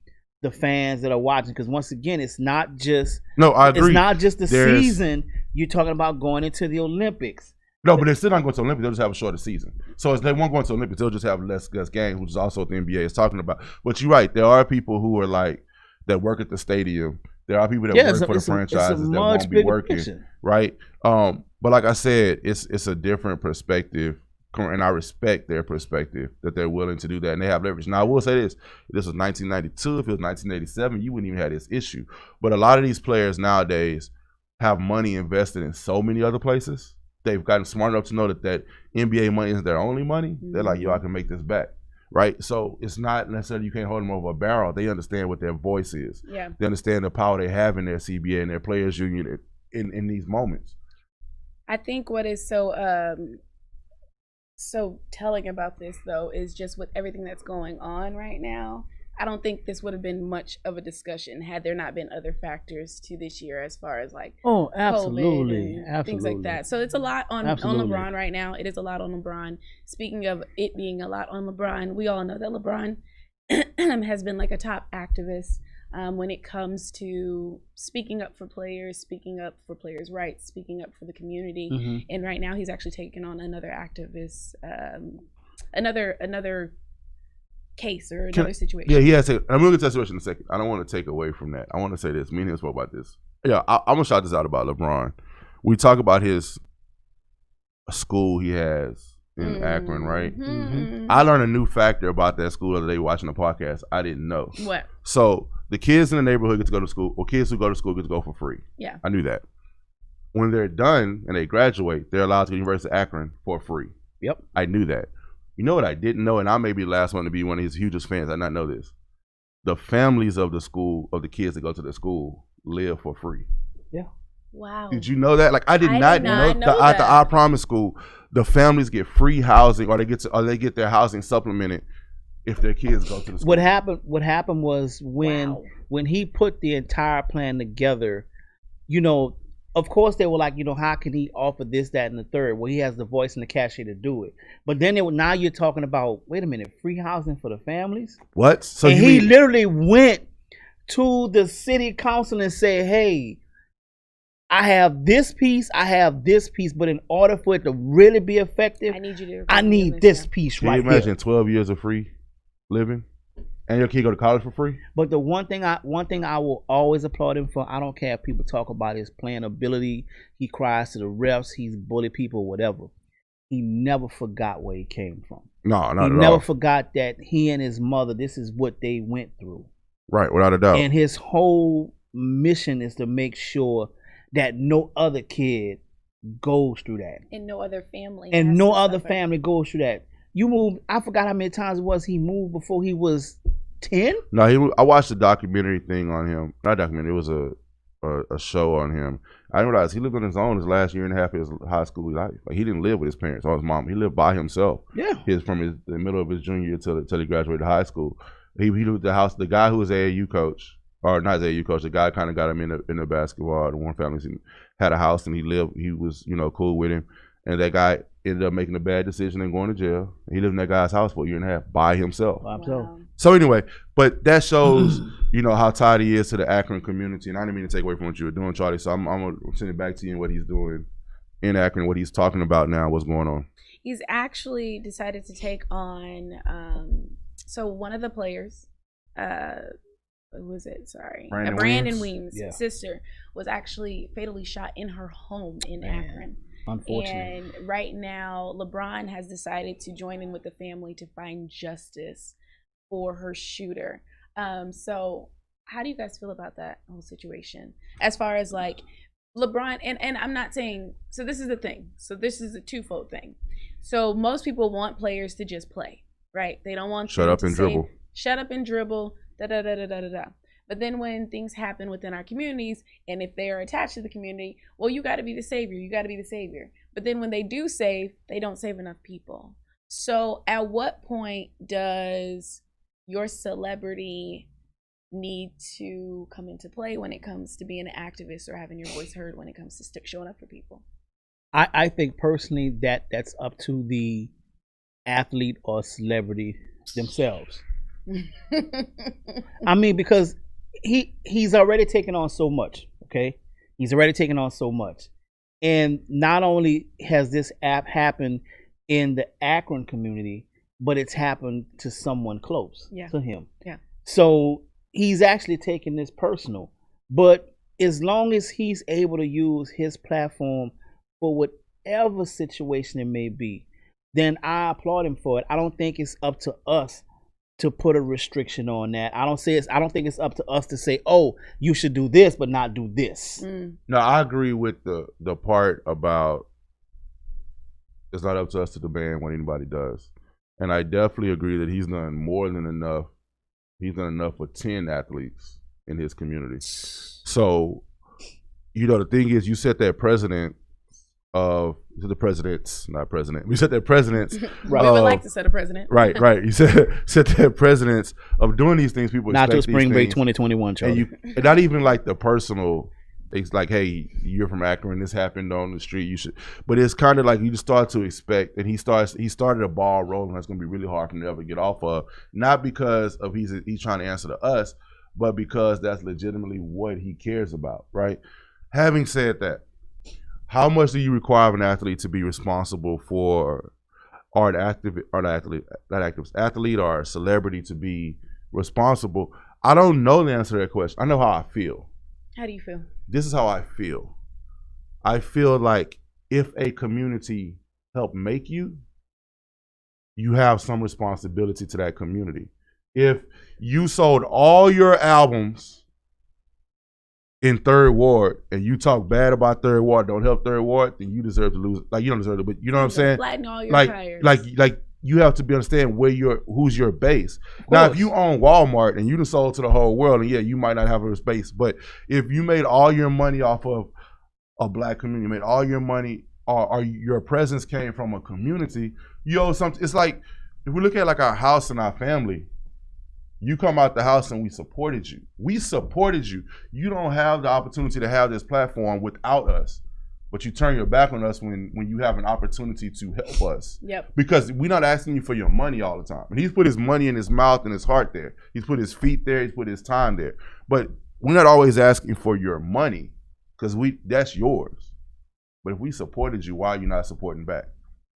[SPEAKER 2] the fans that are watching, because once again, it's not just
[SPEAKER 1] I agree.
[SPEAKER 2] It's not just the season. You're talking about going into the Olympics.
[SPEAKER 1] No, but they're still not going to the Olympics. They'll just have a shorter season. So if they won't go into the Olympics, they'll just have less games, which is also what the NBA is talking about. But you're right. There are people who are like that work at the stadium. There are people that work for the franchises that won't be working, picture. Right? But like I said, it's a different perspective. And I respect their perspective that they're willing to do that, and they have leverage. Now, I will say this: if this was 1992, if it was 1987, you wouldn't even have this issue. But a lot of these players nowadays have money invested in so many other places. They've gotten smart enough to know that NBA money isn't their only money. Mm-hmm. They're like, yo, I can make this back, right? So it's not necessarily you can't hold them over a barrel. They understand what their voice is.
[SPEAKER 5] Yeah.
[SPEAKER 1] They understand the power they have in their CBA and their players union in these moments.
[SPEAKER 5] I think what is so telling about this, though, is just with everything that's going on right now, I don't think this would have been much of a discussion had there not been other factors to this year, as far as like
[SPEAKER 2] absolutely,
[SPEAKER 5] things like that. So it's a lot on LeBron right now. It is a lot on LeBron. Speaking of it being a lot on LeBron, we all know that LeBron has been like a top activist when it comes to speaking up for players' rights, speaking up for the community. Mm-hmm. And right now he's actually taking on another activist, another case or another situation.
[SPEAKER 1] Yeah, he has. I'm going to get to that situation in a second. I don't want to take away from that. I want to say this. Me and him spoke about this. Yeah, I'm going to shout this out about LeBron. We talk about his school he has in Akron, right? Mm-hmm. I learned a new factor about that school the other day watching the podcast I didn't know.
[SPEAKER 5] What?
[SPEAKER 1] So the kids in the neighborhood get to go to school, or kids who go to school get to go for free.
[SPEAKER 5] Yeah.
[SPEAKER 1] I knew that. When they're done and they graduate, they're allowed to go to the University of Akron for free.
[SPEAKER 2] Yep.
[SPEAKER 1] I knew that. You know what I didn't know, and I may be the last one to be one of his hugest fans. I did not know this. The families of the school, of the kids that go to the school, live for free.
[SPEAKER 2] Yeah.
[SPEAKER 5] Wow.
[SPEAKER 1] Did you know that? Like I did not know
[SPEAKER 5] that.
[SPEAKER 1] at the I Promise School, the families get free housing, or they get their housing supplemented if their kids go to the school.
[SPEAKER 2] What happened was when he put the entire plan together, you know, of course they were like, you know, how can he offer this, that, and the third? Well, he has the voice and the cachet to do it. But then now you're talking about, wait a minute, free housing for the families?
[SPEAKER 1] What? So
[SPEAKER 2] and he literally went to the city council and said, hey, I have this piece, but in order for it to really be effective, I need this piece
[SPEAKER 1] Can
[SPEAKER 2] right
[SPEAKER 1] you imagine
[SPEAKER 2] here.
[SPEAKER 1] 12 years of free living? And your kid go to college for free?
[SPEAKER 2] But the one thing I will always applaud him for, I don't care if people talk about his playing ability, he cries to the refs, he's bully people, whatever. He never forgot where he came from.
[SPEAKER 1] No, not at all.
[SPEAKER 2] He never forgot that he and his mother, this is what they went through.
[SPEAKER 1] Right, without a doubt.
[SPEAKER 2] And his whole mission is to make sure that no other kid goes through that.
[SPEAKER 5] And no other family.
[SPEAKER 2] And no other family goes through that. You moved, I forgot how many times it was he moved before he was 10?
[SPEAKER 1] No, I watched a documentary thing on him. Not a documentary, it was a show on him. I didn't realize he lived on his own his last year and a half of his high school life. Like he didn't live with his parents or his mom. He lived by himself.
[SPEAKER 2] Yeah.
[SPEAKER 1] From the middle of his junior year till he graduated high school. He lived at the house. The guy who was AAU coach, or not AAU coach, the guy kind of got him in the basketball. The one family had a house and he was, you know, cool with him. And that guy ended up making a bad decision and going to jail. He lived in that guy's house for a year and a half by himself.
[SPEAKER 2] Wow.
[SPEAKER 1] So anyway, but that shows, you know, how tied he is to the Akron community. And I didn't mean to take away from what you were doing, Charlie. So I'm going to send it back to you and what he's doing in Akron, what he's talking about now, what's going on.
[SPEAKER 5] He's actually decided to take on, so one of the players, who was it? Sorry. Brandon Weems' sister was actually fatally shot in her home in Akron.
[SPEAKER 2] Unfortunately.
[SPEAKER 5] And right now, LeBron has decided to join in with the family to find justice for her shooter. So how do you guys feel about that whole situation? As far as like LeBron, and I'm not saying, so this is the thing. So this is a twofold thing. So most people want players to just play, right? They don't want
[SPEAKER 1] shut up and dribble.
[SPEAKER 5] Shut up and dribble, da-da-da-da-da-da-da. But then when things happen within our communities, and if they are attached to the community, well, you got to be the savior. You got to be the savior. But then when they do save, they don't save enough people. So at what point does your celebrity need to come into play when it comes to being an activist or having your voice heard when it comes to showing up for people?
[SPEAKER 2] I think personally that's up to the athlete or celebrity themselves. I mean, because he's already taken on so much, okay? He's already taken on so much. And not only has this app happened in the Akron community, but it's happened to someone close to him.
[SPEAKER 5] Yeah.
[SPEAKER 2] So he's actually taking this personal. But as long as he's able to use his platform for whatever situation it may be, then I applaud him for it. I don't think it's up to us to put a restriction on that. I don't think it's up to us to say, oh, you should do this but not do this.
[SPEAKER 1] No, I agree with the part about it's not up to us to demand what anybody does. And I definitely agree that he's done more than enough. He's done enough for 10 athletes in his community. So, you know, the thing is, you set that precedent of the presidents, not president. We set that precedence.
[SPEAKER 5] Right. We would like to set a precedent.
[SPEAKER 1] Right. You set that precedence of doing these things. People
[SPEAKER 2] not
[SPEAKER 1] expect
[SPEAKER 2] to spring break
[SPEAKER 1] things.
[SPEAKER 2] 2021, Charlie.
[SPEAKER 1] And not even like the personal. It's like, hey, you're from Akron. This happened on the street. You should. But it's kind of like you just start to expect, and he started a ball rolling that's going to be really hard for him to ever get off of. Not because of he's trying to answer to us, but because that's legitimately what he cares about, right? Having said that, how much do you require of an athlete to be responsible for, or an athlete or a celebrity to be responsible? I don't know the answer to that question. I know how I feel.
[SPEAKER 5] How do you feel?
[SPEAKER 1] This is how I feel. I feel like if a community helped make you, you have some responsibility to that community. If you sold all your albums in Third Ward and you talk bad about Third Ward, don't help Third Ward, then you deserve to lose. Like, you don't deserve to, but you know what I'm saying?
[SPEAKER 5] Flatten all your
[SPEAKER 1] like,
[SPEAKER 5] tires.
[SPEAKER 1] like you have to understand who's your base. Now, if you own Walmart and you done sold to the whole world, and yeah, you might not have a space, but if you made all your money off of a black community, made all your money, or your presence came from a community, you owe something. It's like, if we look at like our house and our family, you come out the house and we supported you. We supported you. You don't have the opportunity to have this platform without us. But you turn your back on us when you have an opportunity to help us.
[SPEAKER 5] Yep.
[SPEAKER 1] Because we're not asking you for your money all the time. And he's put his money in his mouth and his heart there. He's put his feet there. He's put his time there. But we're not always asking for your money because that's yours. But if we supported you, why are you not supporting back?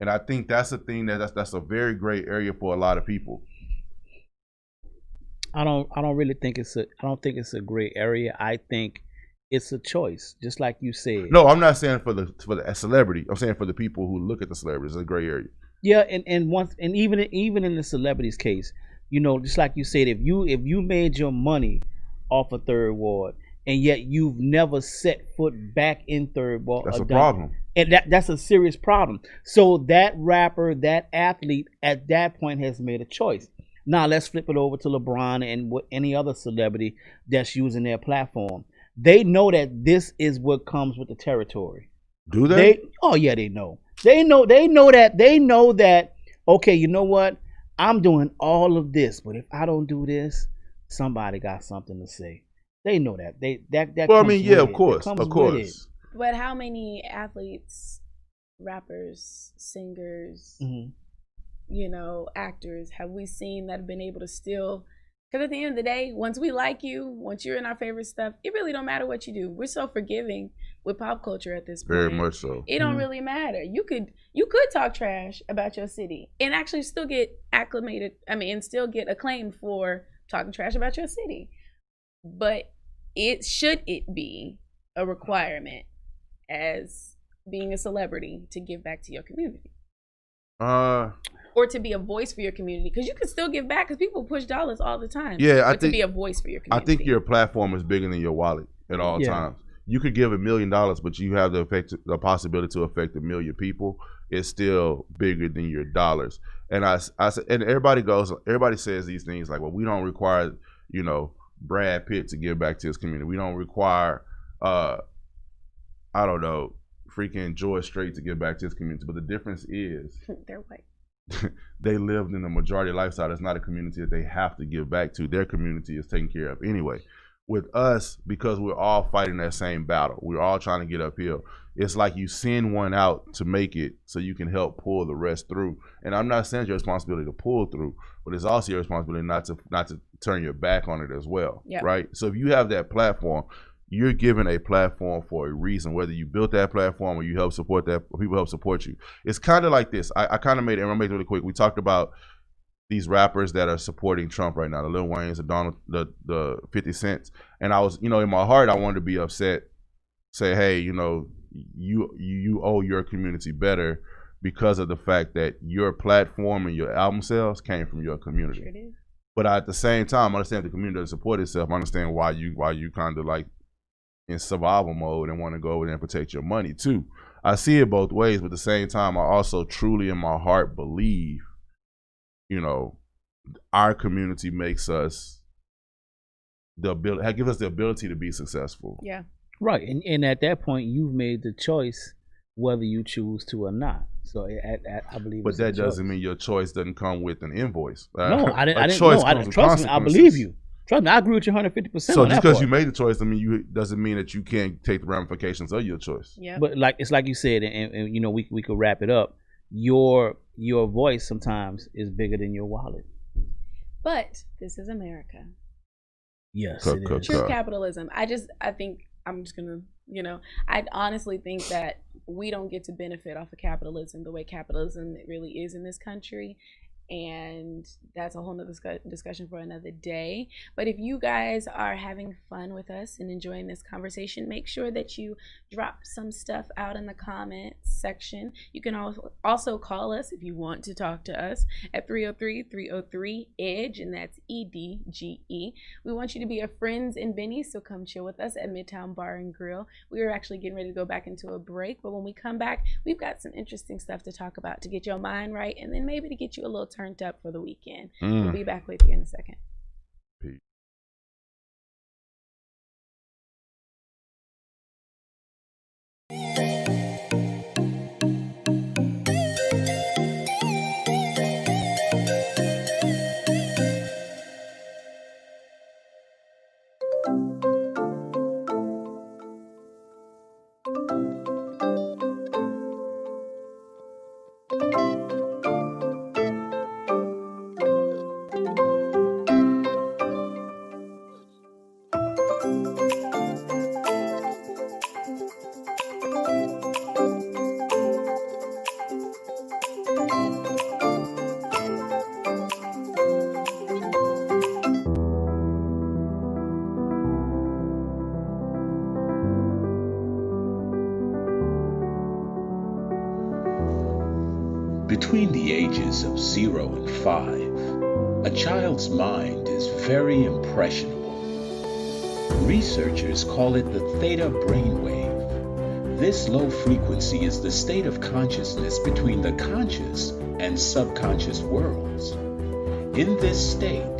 [SPEAKER 1] And I think that's a thing that's a very great area for a lot of people.
[SPEAKER 2] I don't really think it's a gray area. I think it's a choice, just like you said.
[SPEAKER 1] No, I'm not saying for the celebrity. I'm saying for the people who look at the celebrities, it's a gray area.
[SPEAKER 2] Yeah, and even in the celebrities case, just like you said, if you made your money off of Third Ward and yet you've never set foot back in Third Ward,
[SPEAKER 1] that's a problem.
[SPEAKER 2] And that's a serious problem. So that rapper, that athlete, at that point has made a choice. Now let's flip it over to LeBron and any other celebrity that's using their platform. They know that this is what comes with the territory.
[SPEAKER 1] Do they?
[SPEAKER 2] Oh yeah, they know. They know that. Okay, you know what? I'm doing all of this, but if I don't do this, somebody got something to say. They know that. That.
[SPEAKER 1] Well, I mean, yeah, of course.
[SPEAKER 5] But how many athletes, rappers, singers, actors have we seen that have been able to still? Because at the end of the day, once we like you, once you're in our favorite stuff, it really don't matter what you do. We're so forgiving with pop culture at this point.
[SPEAKER 1] Very much so.
[SPEAKER 5] It don't really matter. You could talk trash about your city and actually still get acclimated. I mean, and still get acclaimed for talking trash about your city. But should it be a requirement as being a celebrity to give back to your community? Or to be a voice for your community, because you can still give back, because people push dollars all the time.
[SPEAKER 1] Yeah, I think
[SPEAKER 5] to be a voice for your community.
[SPEAKER 1] I think your platform is bigger than your wallet at all times. You could give $1 million, but you have the possibility to affect 1 million people. It's still bigger than your dollars. And and everybody says these things like, well, we don't require Brad Pitt to give back to his community. We don't require freaking George Strait to give back to his community. But the difference is
[SPEAKER 5] they're white.
[SPEAKER 1] They lived in the majority lifestyle. It's not a community that they have to give back to. Their community is taken care of anyway. With us, because we're all fighting that same battle, we're all trying to get uphill. It's like you send one out to make it so you can help pull the rest through. And I'm not saying it's your responsibility to pull through, but it's also your responsibility not to turn your back on it as well, right? So if you have that platform, you're given a platform for a reason, whether you built that platform or you help support that, or people help support you. It's kind of like this. I kind of made it, and I'll make it really quick. We talked about these rappers that are supporting Trump right now, the Lil Waynes, the 50 Cents. And I was, in my heart, I wanted to be upset, say, hey, you owe your community better because of the fact that your platform and your album sales came from your community.
[SPEAKER 5] Sure did.
[SPEAKER 1] But at the same time, I understand if the community doesn't support itself. I understand why you kind of like in survival mode and want to go over there and protect your money too. I see it both ways, but at the same time, I also truly in my heart believe, our community makes us give us the ability to be successful.
[SPEAKER 5] Yeah.
[SPEAKER 2] Right. And at that point, you've made the choice whether you choose to or not. So I believe.
[SPEAKER 1] But that doesn't mean your choice doesn't come with an invoice.
[SPEAKER 2] No, I didn't. Trust me, I believe you. Trust me, I agree with you 150%.
[SPEAKER 1] So just because you made the choice, doesn't mean that you can't take the ramifications of your choice.
[SPEAKER 5] Yeah.
[SPEAKER 2] But it's like you said, and we could wrap it up. Your voice sometimes is bigger than your wallet.
[SPEAKER 5] But this is America.
[SPEAKER 2] Yes, it is.
[SPEAKER 5] True capitalism. I think I'm just gonna, I honestly think that we don't get to benefit off of capitalism the way capitalism really is in this country. and that's a whole nother discussion for another day. But if you guys are having fun with us and enjoying this conversation, make sure that you drop some stuff out in the comments section. You can also call us if you want to talk to us at 303-303-EDGE, and that's EDGE. We want you to be a Friends and Benny, so come chill with us at Midtown Bar and Grill. We are actually getting ready to go back into a break, but when we come back, we've got some interesting stuff to talk about to get your mind right, and then maybe to get you a little turned up for the weekend. We'll be back with you in a second.
[SPEAKER 1] Peace.
[SPEAKER 3] Between the ages of 0 and 5, a child's mind is very impressionable. Researchers call it the theta brainwave. This low frequency is the state of consciousness between the conscious and subconscious worlds. In this state,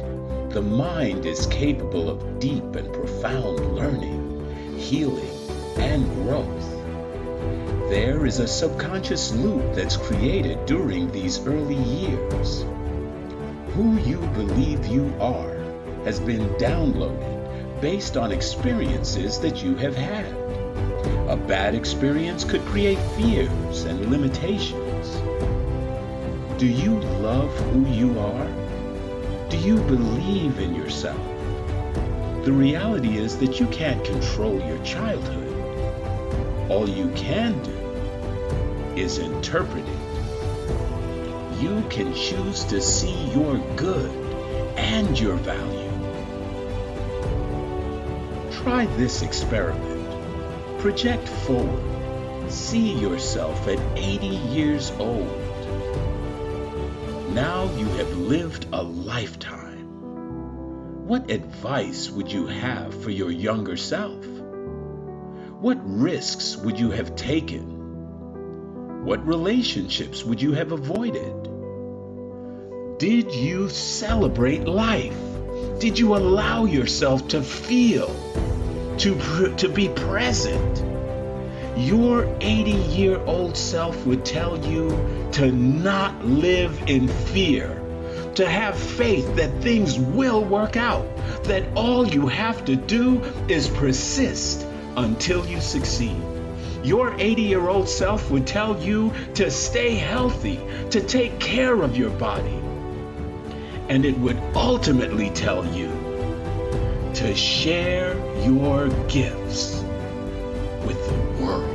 [SPEAKER 3] the mind is capable of deep and profound learning, healing, and growth. There is a subconscious loop that's created during these early years. Who you believe you are has been downloaded based on experiences that you have had. A bad experience could create fears and limitations. Do you love who you are? Do you believe in yourself? The reality is that you can't control your childhood. All you can do is interpret it. You can choose to see your good and your value. Try this experiment. Project forward. See yourself at 80 years old. Now you have lived a lifetime. What advice would you have for your younger self? What risks would you have taken? What relationships would you have avoided? Did you celebrate life? Did you allow yourself to feel, to be present? Your 80-year-old self would tell you to not live in fear, to have faith that things will work out, that all you have to do is persist until you succeed. Your 80-year-old self would tell you to stay healthy, to take care of your body. And it would ultimately tell you to share your gifts with the world.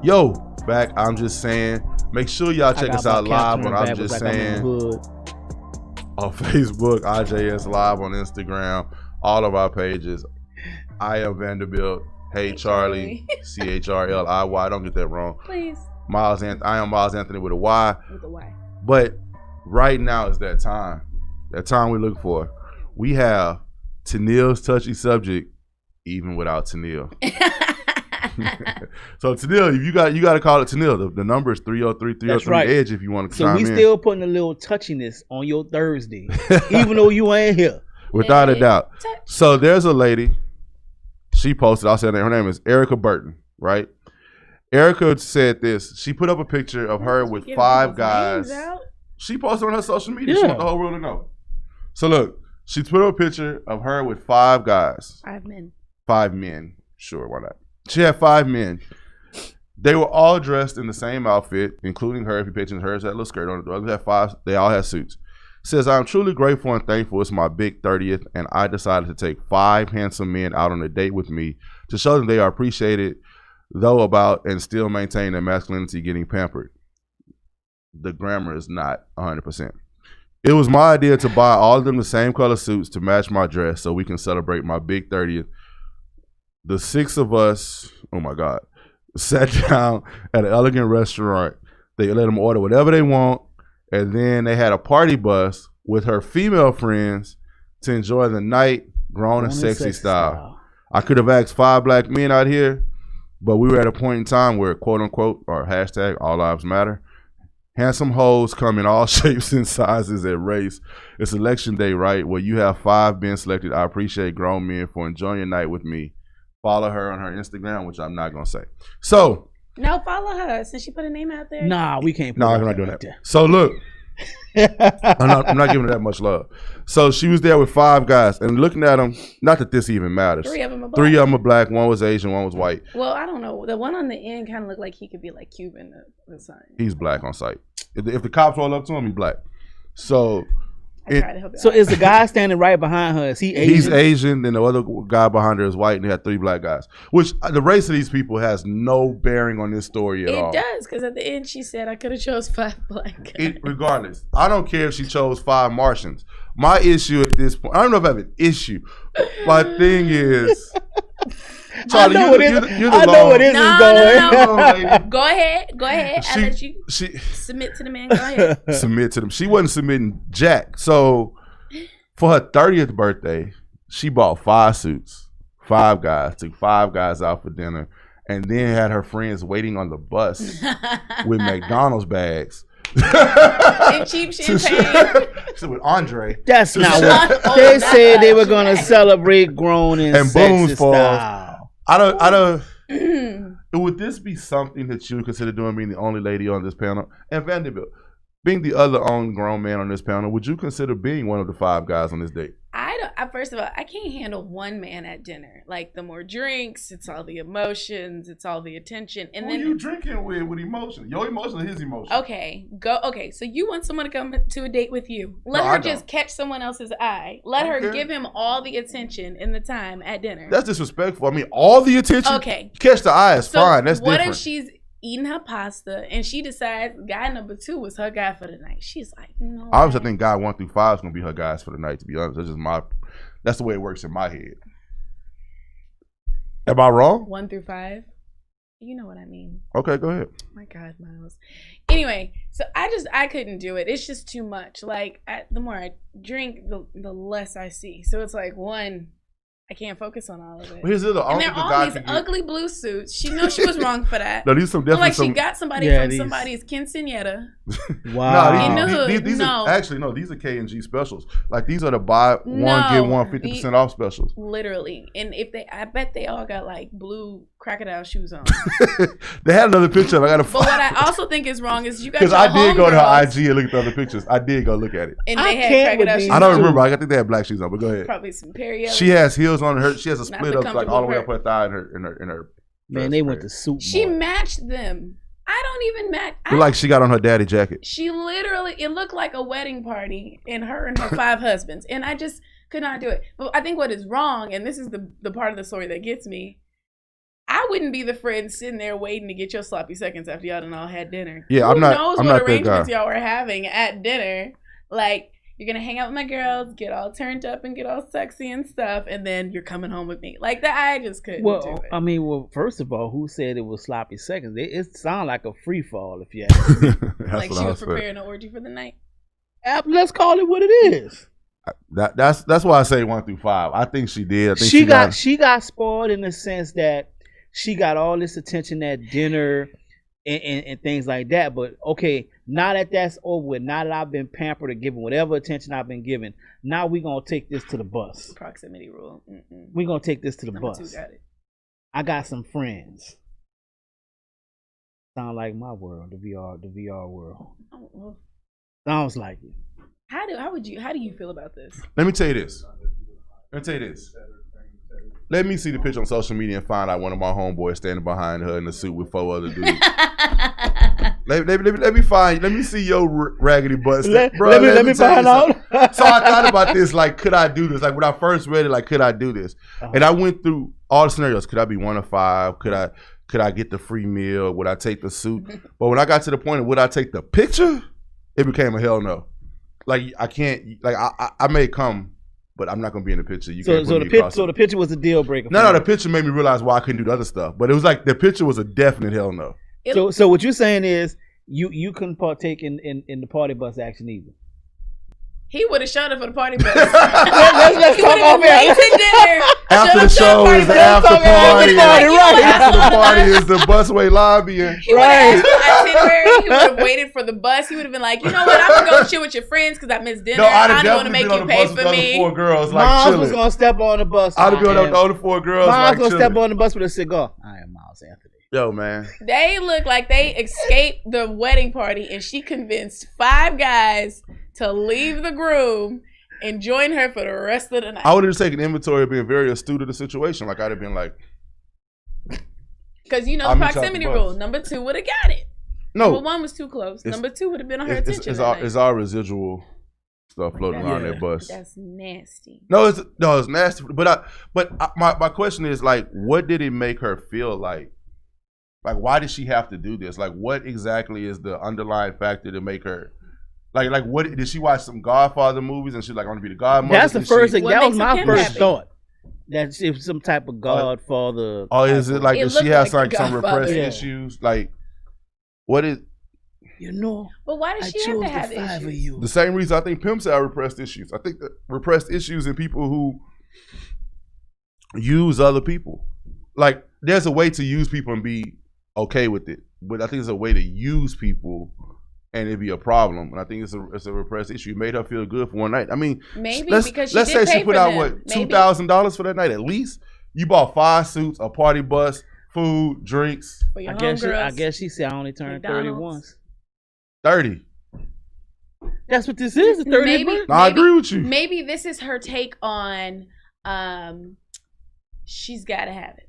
[SPEAKER 1] Yo, back. I'm just saying. Make sure y'all check us out live on I'm Just Saying on Facebook, IJS Live on Instagram, all of our pages. I am Vanderbilt. Hey Charlie, CHRLIY. Don't get that wrong.
[SPEAKER 5] Please.
[SPEAKER 1] I am Miles Anthony with a Y.
[SPEAKER 5] With a Y.
[SPEAKER 1] But right now is that time. That time we look for. We have Tennille's touchy subject, even without Tennille. So Tennille, if you got to call it Tennille. The number is 303-303 Edge if you want to chime in.
[SPEAKER 2] So we still putting a little touchiness on your Thursday, even though you ain't here.
[SPEAKER 1] Without a doubt. So there's a lady. She posted. I'll say her name is Erica Burton. Right. Erica said this. She put up a picture of her with 5 guys. She posted on her social media. She wants the whole world to know. So look, she put up a picture of her with 5 guys.
[SPEAKER 5] 5 men.
[SPEAKER 1] 5 men. Sure, why not? She had 5 men. They were all dressed in the same outfit, including her. If you picture hers, had a little skirt on. The others had 5. They all had suits. Says, I'm truly grateful and thankful. It's my big 30th, and I decided to take 5 handsome men out on a date with me to show them they are appreciated, though about and still maintain their masculinity getting pampered. The grammar is not 100%. It was my idea to buy all of them the same color suits to match my dress so we can celebrate my big 30th. The 6 of us, oh my God, sat down at an elegant restaurant. They let them order whatever they want. And then they had a party bus with her female friends to enjoy the night grown and sexy style. I could have asked 5 black men out here, but we were at a point in time where quote unquote or hashtag all lives matter. Handsome hoes come in all shapes and sizes and race. It's election day, right? Where you have 5 being selected. I appreciate grown men for enjoying your night with me. Follow her on her Instagram, which I'm not going to say. So.
[SPEAKER 5] No, follow her since she put a name out there.
[SPEAKER 2] Nah, we can't.
[SPEAKER 1] No, I'm not doing that. So look. I'm not giving her that much love. So she was there with 5 guys and looking at them. Not that this even matters.
[SPEAKER 5] 3 of them are black.
[SPEAKER 1] 3 of them are black. 1 was Asian. 1 was white.
[SPEAKER 5] Well, I don't know. The one on the end kind of looked like he could be like Cuban. The sign.
[SPEAKER 1] He's black on sight. If the cops roll up to him, he's black. So.
[SPEAKER 2] So is the guy standing right behind her? Is he Asian?
[SPEAKER 1] He's Asian, then the other guy behind her is white, and they had 3 black guys. Which the race of these people has no bearing on this story at all.
[SPEAKER 5] It does, because at the end she said I could have chose 5 black guys.
[SPEAKER 1] Regardless, I don't care if she chose 5 Martians. My issue at this point, I don't know if I have an issue. My thing is, Charlie,
[SPEAKER 2] I know where this is going.
[SPEAKER 5] No. Go ahead. I'll let you submit to the man. Go ahead.
[SPEAKER 1] Submit to them. She wasn't submitting jack. So for her 30th birthday, she bought 5 suits, 5 guys, took 5 guys out for dinner, and then had her friends waiting on the bus with McDonald's bags.
[SPEAKER 5] And cheap champagne.
[SPEAKER 1] So with Andre.
[SPEAKER 2] That's not what they said. They were gonna celebrate grown and sexy style.
[SPEAKER 1] I don't. Would this be something that you would consider doing, being the only lady on this panel? And Vanderbilt, being the other grown man on this panel, would you consider being one of the 5 guys on this date?
[SPEAKER 5] First of all, I can't handle one man at dinner. Like, the more drinks, it's all the emotions, it's all the attention. And
[SPEAKER 1] then you drinking with emotion? Your emotion or his emotion?
[SPEAKER 5] Okay, so you want someone to come to a date with you. Let her just catch someone else's eye. Let her give him all the attention and the time at dinner.
[SPEAKER 1] That's disrespectful. I mean, all the attention?
[SPEAKER 5] Okay.
[SPEAKER 1] Catch the eye is fine. That's different.
[SPEAKER 5] What if she's eating her pasta and she decides guy number 2 was her guy for the night? She's like, no.
[SPEAKER 1] Obviously, I think guy 1 through 5 is going to be her guys for the night, to be honest. That's the way it works in my head. Am I wrong?
[SPEAKER 5] 1 through 5. You know what I mean.
[SPEAKER 1] Okay, go ahead.
[SPEAKER 5] Oh my God, Miles. Anyway, so I couldn't do it. It's just too much. Like, the more I drink, the less I see. So it's like, 1, I can't focus on all of it.
[SPEAKER 1] Here's the
[SPEAKER 5] and they're all these ugly blue suits. She knows she was wrong for that.
[SPEAKER 1] No, these some definitely
[SPEAKER 5] like she got somebody from somebody's quinceañera.
[SPEAKER 1] Wow. These are actually these are K&G specials. Like, these are the buy one get one 50% off specials.
[SPEAKER 5] Literally. And I bet they all got like blue crocodile shoes on.
[SPEAKER 1] They had another picture. But
[SPEAKER 5] what I also think is wrong is you got
[SPEAKER 1] because I did go to her IG and look at the other pictures. I did go look at it.
[SPEAKER 5] And they had crocodile shoes.
[SPEAKER 1] I don't remember. I think they had black shoes on. But go ahead.
[SPEAKER 5] Probably some Perrielli.
[SPEAKER 1] She has heels on her. She has a split up like all the way up her thigh in her.
[SPEAKER 2] Man, they went to suit.
[SPEAKER 5] She matched them. I don't even match.
[SPEAKER 1] Like she got on her daddy jacket.
[SPEAKER 5] She literally, it looked like a wedding party and her 5 husbands. And I just could not do it. But I think what is wrong, and this is the part of the story that gets me, I I wouldn't be the friend sitting there waiting to get your sloppy seconds after y'all done all had dinner.
[SPEAKER 1] Yeah,
[SPEAKER 5] Who
[SPEAKER 1] I'm not.
[SPEAKER 5] knows
[SPEAKER 1] I'm
[SPEAKER 5] what
[SPEAKER 1] not that
[SPEAKER 5] arrangements
[SPEAKER 1] guy.
[SPEAKER 5] y'all were having at dinner? Like, you're gonna hang out with my girls, get all turned up and get all sexy and stuff, and then you're coming home with me. Like that, I just couldn't do
[SPEAKER 2] Well,
[SPEAKER 5] it.
[SPEAKER 2] I mean, well, first of all, who said it was sloppy seconds? It sounded like a free fall, if you ask me.
[SPEAKER 5] Like she was preparing an orgy for the night.
[SPEAKER 2] Let's call it what it is.
[SPEAKER 1] That's why I say 1 through 5. I think she did. I think
[SPEAKER 2] she got spoiled in the sense that she got all this attention at dinner and things like that. But okay, now that that's over with, now that I've been pampered or given whatever attention I've been given, now we're gonna take this to the bus.
[SPEAKER 5] Proximity rule. Mm-mm.
[SPEAKER 2] We're gonna take this to the
[SPEAKER 5] Number
[SPEAKER 2] bus.
[SPEAKER 5] 2 got it.
[SPEAKER 2] I got some friends. Sound like my world, the VR world.
[SPEAKER 5] Oh, well,
[SPEAKER 2] Sounds like it.
[SPEAKER 5] how do you feel about this?
[SPEAKER 1] Let me tell you this. Let me see the picture on social media and find out one of my homeboys standing behind her in a suit with 4 other dudes. let me find. Let me see your raggedy butt.
[SPEAKER 2] Let me find out.
[SPEAKER 1] So I thought about this. Like, could I do this? Like when I first read it, like, could I do this? And I went through all the scenarios. Could I be 1 of 5? Could I get the free meal? Would I take the suit? But when I got to the point of would I take the picture, it became a hell no. Like I can't. Like I may come. But I'm not gonna be in the picture.
[SPEAKER 2] So the picture was a deal breaker.
[SPEAKER 1] No, the picture made me realize why I couldn't do the other stuff. But it was like the picture was a definite hell no.
[SPEAKER 2] So what you're saying is you couldn't partake in the party bus action either.
[SPEAKER 5] He would have showed up for the party bus.
[SPEAKER 2] let's talk off air.
[SPEAKER 5] Dinner.
[SPEAKER 1] After the show is the after party.
[SPEAKER 2] Right.
[SPEAKER 1] After the party is the busway lobby.
[SPEAKER 5] He would have itinerary. He would have waited for the bus. He would have been like, you know what? I'm gonna go chill with your friends because I missed dinner.
[SPEAKER 1] No, I'd have
[SPEAKER 5] I don't want to
[SPEAKER 1] definitely
[SPEAKER 5] make
[SPEAKER 1] been
[SPEAKER 5] you
[SPEAKER 1] on the
[SPEAKER 5] pay
[SPEAKER 1] bus
[SPEAKER 5] for
[SPEAKER 1] with the
[SPEAKER 5] me.
[SPEAKER 1] other 4 girls, like
[SPEAKER 2] Miles
[SPEAKER 1] chilling.
[SPEAKER 2] was gonna step on the bus.
[SPEAKER 1] I'd have been on the other 4 girls,
[SPEAKER 2] Miles
[SPEAKER 1] like
[SPEAKER 2] gonna
[SPEAKER 1] chilling.
[SPEAKER 2] step on the bus with a cigar. I am Miles Anthony.
[SPEAKER 1] Yo, man.
[SPEAKER 5] They look like they escaped the wedding party, and she convinced 5 guys to leave the groom and join her for the rest of the night.
[SPEAKER 1] I would have just taken inventory of being very astute of the situation. Like I'd have been like,
[SPEAKER 5] because you know
[SPEAKER 1] I'll
[SPEAKER 5] the
[SPEAKER 1] meet you at the
[SPEAKER 5] proximity
[SPEAKER 1] bus.
[SPEAKER 5] rule. Number 2 would have got it.
[SPEAKER 1] no.
[SPEAKER 5] Number 1 was too close. Number 2 would have been on her attention.
[SPEAKER 1] It's all residual stuff floating around that bus.
[SPEAKER 5] That's nasty.
[SPEAKER 1] No, it's nasty. But my question is like, what did it make her feel like? Like, why did she have to do this? Like, what exactly is the underlying factor to make her? Like what did she watch some Godfather movies and she's like, I want to be the godmother?
[SPEAKER 2] That's the first thing.
[SPEAKER 5] What
[SPEAKER 2] That was
[SPEAKER 5] makes
[SPEAKER 2] my
[SPEAKER 5] him
[SPEAKER 2] first
[SPEAKER 5] happy?
[SPEAKER 2] thought. That it was some type of Godfather.
[SPEAKER 1] Oh, is it like
[SPEAKER 5] It
[SPEAKER 1] does she
[SPEAKER 5] looked
[SPEAKER 1] has
[SPEAKER 5] like
[SPEAKER 1] like some
[SPEAKER 5] Godfather.
[SPEAKER 1] repressed
[SPEAKER 2] Yeah.
[SPEAKER 1] issues? Like, what is
[SPEAKER 2] You know,
[SPEAKER 5] But why does
[SPEAKER 2] I
[SPEAKER 5] she have
[SPEAKER 2] chose
[SPEAKER 5] to
[SPEAKER 2] the
[SPEAKER 5] have
[SPEAKER 2] 5 of
[SPEAKER 5] issues?
[SPEAKER 2] you.
[SPEAKER 1] the same reason I think pimps have repressed issues? I think that repressed issues in people who use other people. Like, there's a way to use people and be okay with it, but I think there's a way to use people and it'd be a problem. And I think it's a repressed issue. It made her feel good for one night. I mean,
[SPEAKER 5] Maybe
[SPEAKER 1] let's
[SPEAKER 5] because she
[SPEAKER 1] say
[SPEAKER 5] did pay
[SPEAKER 1] she put
[SPEAKER 5] for
[SPEAKER 1] out
[SPEAKER 5] them.
[SPEAKER 1] what
[SPEAKER 5] Maybe.
[SPEAKER 1] $2,000 for that night at least. You bought 5 suits, a party bus, food, drinks.
[SPEAKER 5] For your
[SPEAKER 2] I
[SPEAKER 5] homegirls.
[SPEAKER 2] guess she said I only turned 30
[SPEAKER 5] McDonald's.
[SPEAKER 2] once.
[SPEAKER 1] 30.
[SPEAKER 2] That's what this is. The 30th
[SPEAKER 5] Maybe,
[SPEAKER 2] birthday.
[SPEAKER 1] No, I agree with you.
[SPEAKER 5] Maybe this is her take on she's gotta have it.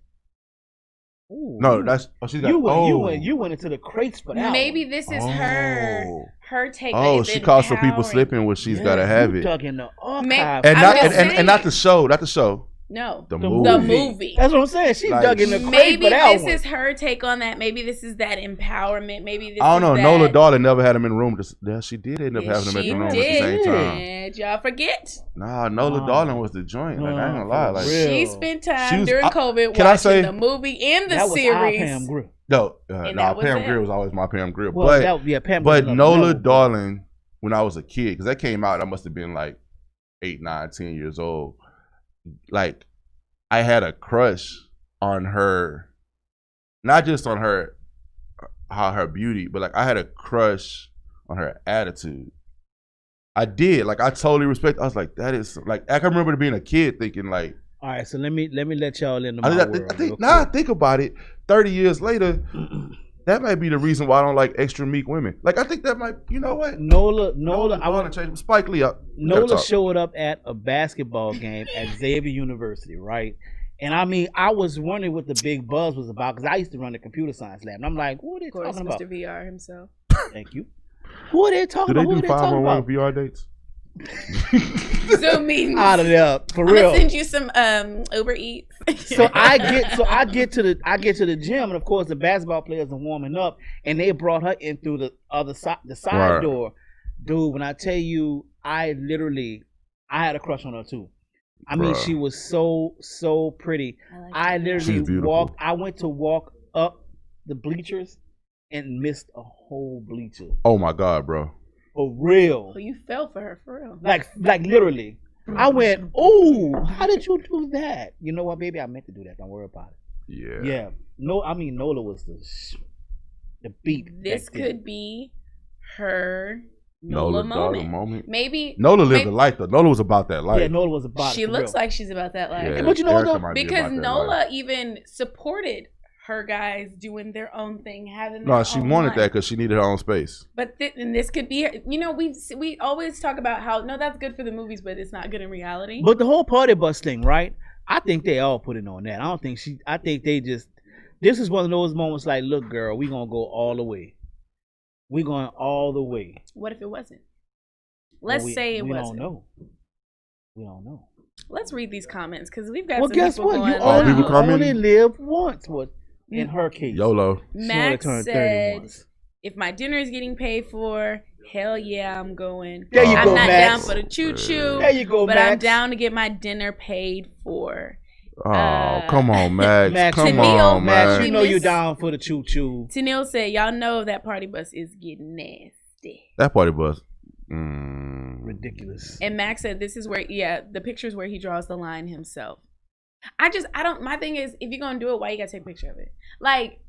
[SPEAKER 2] Ooh,
[SPEAKER 1] No, that's she's got.
[SPEAKER 2] you went into the crates for that.
[SPEAKER 5] Maybe
[SPEAKER 2] one.
[SPEAKER 5] this is her take.
[SPEAKER 1] Oh,
[SPEAKER 5] is
[SPEAKER 1] she caught some people
[SPEAKER 5] empowering.
[SPEAKER 1] slipping where she's
[SPEAKER 2] Yeah,
[SPEAKER 1] got to have
[SPEAKER 2] you
[SPEAKER 1] it.
[SPEAKER 2] dug in the archive.
[SPEAKER 1] And
[SPEAKER 5] I'm
[SPEAKER 1] not
[SPEAKER 5] just
[SPEAKER 1] and not the show,
[SPEAKER 5] No,
[SPEAKER 1] the
[SPEAKER 2] The
[SPEAKER 1] movie.
[SPEAKER 5] the movie.
[SPEAKER 2] That's what I'm saying. She
[SPEAKER 1] Like,
[SPEAKER 2] dug in the crate
[SPEAKER 5] Maybe
[SPEAKER 2] for that
[SPEAKER 5] this
[SPEAKER 2] one.
[SPEAKER 5] is her take on that. Maybe this is that empowerment. Maybe this
[SPEAKER 1] I don't know.
[SPEAKER 5] is
[SPEAKER 1] Nola
[SPEAKER 5] that.
[SPEAKER 1] Darling never had him in the room. Yeah, she did end up having him at
[SPEAKER 5] She
[SPEAKER 1] the room
[SPEAKER 5] did.
[SPEAKER 1] at the same time.
[SPEAKER 5] Did y'all forget?
[SPEAKER 1] Nah, Nola Darling was the joint. Like, I ain't gonna lie. Like,
[SPEAKER 2] real.
[SPEAKER 5] She spent time
[SPEAKER 1] She was-
[SPEAKER 5] during
[SPEAKER 1] I-
[SPEAKER 5] COVID
[SPEAKER 1] can I
[SPEAKER 5] watching
[SPEAKER 1] say-
[SPEAKER 5] the movie and the
[SPEAKER 2] that was
[SPEAKER 5] series.
[SPEAKER 2] our Pam Grier.
[SPEAKER 1] no,
[SPEAKER 5] And
[SPEAKER 1] nah,
[SPEAKER 5] that was
[SPEAKER 1] Pam
[SPEAKER 5] it.
[SPEAKER 1] Grier was always my Pam Grier.
[SPEAKER 2] Well, Pam was
[SPEAKER 1] but
[SPEAKER 2] another
[SPEAKER 1] Nola
[SPEAKER 2] level.
[SPEAKER 1] Darling, when I was a kid, because that came out, I must have been like 8, 9, 10 years old. Like, I had a crush on her, not just on her, her beauty, but like I had a crush on her attitude. I did. Like, I totally respect. I was like, that is like, I can remember being a kid thinking like,
[SPEAKER 2] All right, so let me let y'all into my
[SPEAKER 1] I
[SPEAKER 2] world.
[SPEAKER 1] think
[SPEAKER 2] real
[SPEAKER 1] now I
[SPEAKER 2] quick.
[SPEAKER 1] think about it, 30 years later, that might be the reason why I don't like extra meek women. Like, I think that might, you know what?
[SPEAKER 2] Nola,
[SPEAKER 1] I want to change Spike Lee up.
[SPEAKER 2] Nola showed up at a basketball game at Xavier University, right? And I mean, I was wondering what the big buzz was about because I used to run the computer science lab, and I'm like, what are they
[SPEAKER 5] Of course,
[SPEAKER 2] talking about?
[SPEAKER 5] Mr. VR himself.
[SPEAKER 2] Thank you. Who are they talking
[SPEAKER 1] Do they
[SPEAKER 2] about? Who are
[SPEAKER 1] do
[SPEAKER 2] they talking
[SPEAKER 1] 511
[SPEAKER 2] about?
[SPEAKER 1] VR dates?
[SPEAKER 5] Zoom meetings.
[SPEAKER 2] Out of there for
[SPEAKER 5] I'm
[SPEAKER 2] real.
[SPEAKER 5] gonna send you some Uber Eats.
[SPEAKER 2] So I get to the gym, and of course the basketball players are warming up, and they brought her in through the other side, the side
[SPEAKER 1] Right.
[SPEAKER 2] door. Dude, when I tell you, I had a crush on her too. I mean,
[SPEAKER 1] Bruh.
[SPEAKER 2] she was so pretty. I
[SPEAKER 1] She's
[SPEAKER 2] literally
[SPEAKER 1] beautiful.
[SPEAKER 2] I went to walk up the bleachers and missed a whole bleacher.
[SPEAKER 1] Oh my God, bro.
[SPEAKER 2] For real.
[SPEAKER 5] Well, you fell for her for real.
[SPEAKER 2] Like literally. I went, oh, how did you do that? You know what, baby? I meant to do that. Don't worry about it.
[SPEAKER 1] Yeah.
[SPEAKER 2] Yeah. No, I mean, Nola was the beat.
[SPEAKER 5] This
[SPEAKER 2] back then.
[SPEAKER 5] could be her
[SPEAKER 1] Nola
[SPEAKER 5] Nola
[SPEAKER 1] daughter moment.
[SPEAKER 5] Maybe
[SPEAKER 1] Nola lived
[SPEAKER 5] maybe-
[SPEAKER 1] the life though. Nola was about that life.
[SPEAKER 2] Yeah, Nola was about
[SPEAKER 5] She
[SPEAKER 2] it. for
[SPEAKER 5] looks
[SPEAKER 2] real.
[SPEAKER 5] like she's about that life.
[SPEAKER 1] Yeah,
[SPEAKER 2] But you know what,
[SPEAKER 1] Erica
[SPEAKER 2] though?
[SPEAKER 1] might be
[SPEAKER 5] Because
[SPEAKER 1] about that
[SPEAKER 5] Nola
[SPEAKER 1] life.
[SPEAKER 5] even supported her guys doing their own thing, having
[SPEAKER 1] No,
[SPEAKER 5] their
[SPEAKER 1] she
[SPEAKER 5] own
[SPEAKER 1] wanted
[SPEAKER 5] life.
[SPEAKER 1] that because she needed her own space.
[SPEAKER 5] But and this could be, you know, we always talk about how no, that's good for the movies, but it's not good in reality.
[SPEAKER 2] But the whole party bus thing, right? I think they all put it on that. I think they just, this is one of those moments like, look, girl, we going to go all the way. We going all the way.
[SPEAKER 5] What if it wasn't? Let's
[SPEAKER 2] Well,
[SPEAKER 5] say it
[SPEAKER 2] we
[SPEAKER 5] wasn't.
[SPEAKER 2] We don't know.
[SPEAKER 5] Let's read these comments because we've got
[SPEAKER 2] Well,
[SPEAKER 5] some
[SPEAKER 2] guess
[SPEAKER 5] people
[SPEAKER 2] what?
[SPEAKER 5] going
[SPEAKER 2] You
[SPEAKER 1] Oh, people
[SPEAKER 2] only
[SPEAKER 1] commenting?
[SPEAKER 2] live once. What in her case?
[SPEAKER 1] YOLO.
[SPEAKER 2] She only
[SPEAKER 5] Max
[SPEAKER 2] turned 30
[SPEAKER 5] said,
[SPEAKER 2] once.
[SPEAKER 5] if my dinner is getting paid for, hell yeah, I'm going.
[SPEAKER 2] There you
[SPEAKER 5] I'm
[SPEAKER 2] go,
[SPEAKER 5] not
[SPEAKER 2] Max.
[SPEAKER 5] down for the choo-choo,
[SPEAKER 2] There you go,
[SPEAKER 5] but
[SPEAKER 2] Max.
[SPEAKER 5] I'm down to get my dinner paid for.
[SPEAKER 1] Oh, come on, Max.
[SPEAKER 2] Max,
[SPEAKER 1] Come
[SPEAKER 5] Tennille,
[SPEAKER 1] on,
[SPEAKER 2] Max,
[SPEAKER 1] Max.
[SPEAKER 2] you know you
[SPEAKER 5] Miss-
[SPEAKER 2] down for the choo-choo.
[SPEAKER 5] Tennille said, y'all know that party bus is getting nasty.
[SPEAKER 1] That party bus.
[SPEAKER 2] Ridiculous.
[SPEAKER 5] And Max said, this is where, the pictures where he draws the line himself. My thing is, if you're going to do it, why you got to take a picture of it? Like,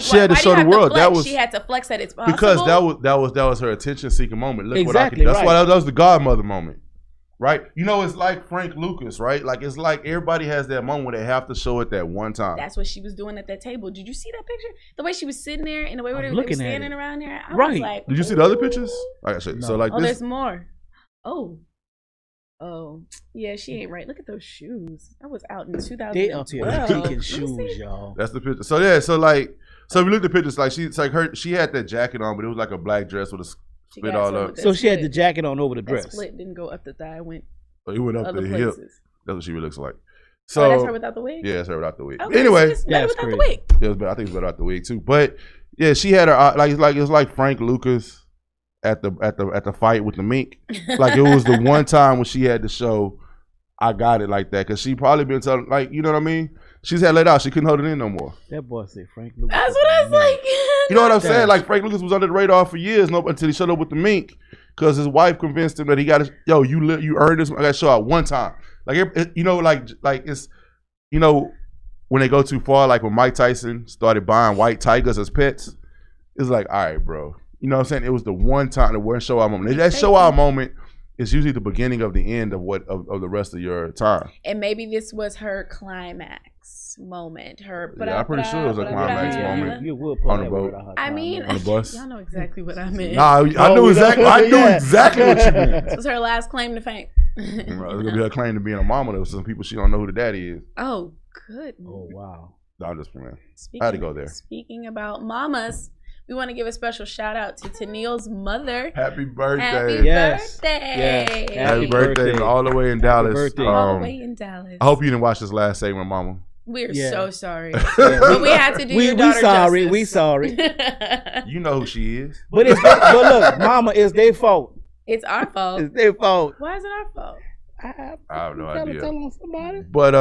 [SPEAKER 1] She had to
[SPEAKER 5] why do
[SPEAKER 1] show
[SPEAKER 5] you
[SPEAKER 1] the
[SPEAKER 5] have to
[SPEAKER 1] world.
[SPEAKER 5] flex?
[SPEAKER 1] That was-
[SPEAKER 5] she had to flex that it's possible.
[SPEAKER 1] Because that was her attention seeking moment. Look
[SPEAKER 2] Exactly,
[SPEAKER 1] what I can. That's
[SPEAKER 2] right.
[SPEAKER 1] why that was the godmother moment, right? You know, it's like Frank Lucas, right? Like it's like everybody has that moment where they have to show it that one time.
[SPEAKER 5] That's what she was doing at that table. Did you see that picture? The way she was sitting there and the way
[SPEAKER 2] I'm
[SPEAKER 5] they were
[SPEAKER 2] looking at
[SPEAKER 5] standing
[SPEAKER 2] it.
[SPEAKER 5] around there. I
[SPEAKER 2] Right.
[SPEAKER 5] was like,
[SPEAKER 1] Did you see the other
[SPEAKER 5] ooh.
[SPEAKER 1] pictures? I gotta show you. So like
[SPEAKER 5] Oh,
[SPEAKER 1] this.
[SPEAKER 5] there's more. Oh, yeah, she ain't right. Look at those shoes. I was out in 2012.
[SPEAKER 2] They up here
[SPEAKER 5] Let
[SPEAKER 2] picking
[SPEAKER 5] me
[SPEAKER 2] shoes,
[SPEAKER 5] see.
[SPEAKER 2] y'all.
[SPEAKER 1] That's the picture. So yeah, so if you look at the pictures, like she had that jacket on, but it was like a black dress with a
[SPEAKER 5] She
[SPEAKER 1] split
[SPEAKER 5] got
[SPEAKER 1] all
[SPEAKER 5] some
[SPEAKER 1] up.
[SPEAKER 5] with that
[SPEAKER 2] So she had the
[SPEAKER 5] split.
[SPEAKER 2] jacket on over the
[SPEAKER 5] That
[SPEAKER 2] dress.
[SPEAKER 5] split didn't go up the thigh. It went
[SPEAKER 1] It went up
[SPEAKER 5] other
[SPEAKER 1] to the hip.
[SPEAKER 5] places.
[SPEAKER 1] That's what she looks like.
[SPEAKER 5] Oh,
[SPEAKER 1] So
[SPEAKER 5] that's her without the wig?
[SPEAKER 1] Yeah, that's her without the wig.
[SPEAKER 5] Okay,
[SPEAKER 1] Anyway,
[SPEAKER 5] so it's better
[SPEAKER 2] That's
[SPEAKER 5] without the
[SPEAKER 2] crazy.
[SPEAKER 5] wig.
[SPEAKER 1] it was better. I think it's better out the wig too. But yeah, she had her like it was like Frank Lucas at the fight with the mink. Like it was the one time when she had to show I got it like that because she probably been telling like you know what I mean. She's had let out. She couldn't hold it in no more.
[SPEAKER 2] That boy said Frank Lucas.
[SPEAKER 5] That's what I was like.
[SPEAKER 1] You know what I'm saying?
[SPEAKER 2] That's-
[SPEAKER 1] Like Frank Lucas was under the radar for years, until he showed up with the mink because his wife convinced him that he got to. Yo, you earned this. I got to show out one time. Like you know, like it's you know when they go too far. Like when Mike Tyson started buying white tigers as pets, it's like all right, bro. You know what I'm saying? It was the one time, the one show out moment. That show out moment is usually the beginning of the end of of the rest of your time.
[SPEAKER 5] And maybe this was her climax moment. Her.
[SPEAKER 1] Yeah, I'm pretty sure it was a climax moment.
[SPEAKER 2] You will pull
[SPEAKER 1] On the
[SPEAKER 2] that
[SPEAKER 1] boat.
[SPEAKER 2] word out her
[SPEAKER 5] I
[SPEAKER 2] mouth,
[SPEAKER 5] mean,
[SPEAKER 2] man.
[SPEAKER 1] On the bus.
[SPEAKER 5] y'all know exactly what I meant.
[SPEAKER 1] Nah, I knew exactly. I knew
[SPEAKER 2] Yeah.
[SPEAKER 1] exactly what you meant.
[SPEAKER 5] This was her last claim to fame.
[SPEAKER 1] It's gonna be her claim to being a mama though. Some people she don't know who the daddy is.
[SPEAKER 5] Oh, good.
[SPEAKER 2] Oh wow.
[SPEAKER 1] No, I'm just playing.
[SPEAKER 5] Speaking,
[SPEAKER 1] I had to go there.
[SPEAKER 5] Speaking about mamas, we want to give a special shout out to Tennille's mother.
[SPEAKER 1] Happy birthday!
[SPEAKER 5] Happy
[SPEAKER 2] Yes.
[SPEAKER 5] birthday!
[SPEAKER 2] Yes.
[SPEAKER 1] Happy birthday all the way in Dallas.
[SPEAKER 2] birthday.
[SPEAKER 5] All the way in Dallas.
[SPEAKER 1] I hope you didn't watch this last segment, Mama.
[SPEAKER 5] We're
[SPEAKER 2] Yeah.
[SPEAKER 5] so sorry, but we had to do your
[SPEAKER 2] We
[SPEAKER 5] daughter
[SPEAKER 2] sorry.
[SPEAKER 5] justice.
[SPEAKER 2] We sorry.
[SPEAKER 1] You know who she is.
[SPEAKER 2] But look, Mama, it's their fault.
[SPEAKER 5] It's our fault.
[SPEAKER 2] It's their fault.
[SPEAKER 5] Why is it our fault?
[SPEAKER 1] I have no
[SPEAKER 2] Gotta
[SPEAKER 1] idea.
[SPEAKER 2] tell on somebody.
[SPEAKER 1] But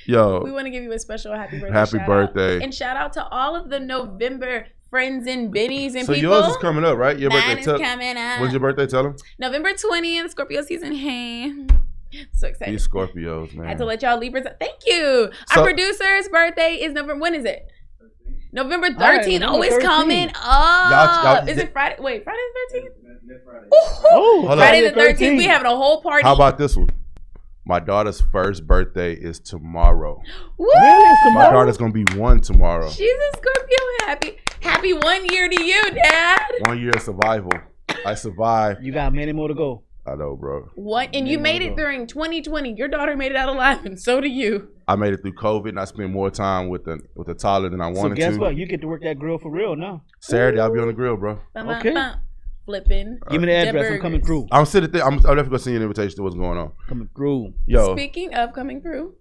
[SPEAKER 1] yo,
[SPEAKER 5] We want to give you a special happy birthday.
[SPEAKER 1] Happy
[SPEAKER 5] shout
[SPEAKER 1] birthday.
[SPEAKER 5] out. And shout out to all of the November friends and bennies and
[SPEAKER 1] so
[SPEAKER 5] people.
[SPEAKER 1] yours is coming up, right? Your
[SPEAKER 5] Mine
[SPEAKER 1] birthday.
[SPEAKER 5] is coming up.
[SPEAKER 1] When's your birthday? Tell them.
[SPEAKER 5] November 20th, Scorpio season. Hey, so excited.
[SPEAKER 1] These Scorpios,
[SPEAKER 5] I had to
[SPEAKER 1] man.
[SPEAKER 5] let y'all Libras. Thank you.
[SPEAKER 1] So-
[SPEAKER 5] Our producer's birthday is November. When is it? November 13th.
[SPEAKER 2] right, November
[SPEAKER 5] Oh, it's
[SPEAKER 2] 13th.
[SPEAKER 5] coming. Oh,
[SPEAKER 1] Y'all-
[SPEAKER 5] is it Friday? Wait, Friday the 13th?
[SPEAKER 2] Oh,
[SPEAKER 1] Hold
[SPEAKER 5] Friday
[SPEAKER 1] on.
[SPEAKER 5] the 13th. We having a whole party.
[SPEAKER 1] How about this one? My daughter's first birthday is tomorrow.
[SPEAKER 5] Woo!
[SPEAKER 1] My daughter's gonna be 1 tomorrow.
[SPEAKER 5] She's a Scorpio. Happy 1 year to you, Dad.
[SPEAKER 1] 1 year of survival. I survived.
[SPEAKER 2] You got many more to go.
[SPEAKER 1] I know, bro.
[SPEAKER 5] What? And you made it during 2020. Your daughter made it out alive, and so do you.
[SPEAKER 1] I made it through COVID, and I spent more time with the toddler than I
[SPEAKER 2] So
[SPEAKER 1] wanted
[SPEAKER 2] guess
[SPEAKER 1] to.
[SPEAKER 2] what? You get to work that grill for real now.
[SPEAKER 1] Saturday, I'll be on the grill, bro.
[SPEAKER 5] Bum,
[SPEAKER 2] Okay.
[SPEAKER 5] bum, flipping.
[SPEAKER 2] Give me the address. I'm coming through.
[SPEAKER 1] I'm sitting there. I'm definitely gonna send you an invitation to what's going on.
[SPEAKER 2] Coming through.
[SPEAKER 1] Yo.
[SPEAKER 5] Speaking of coming through.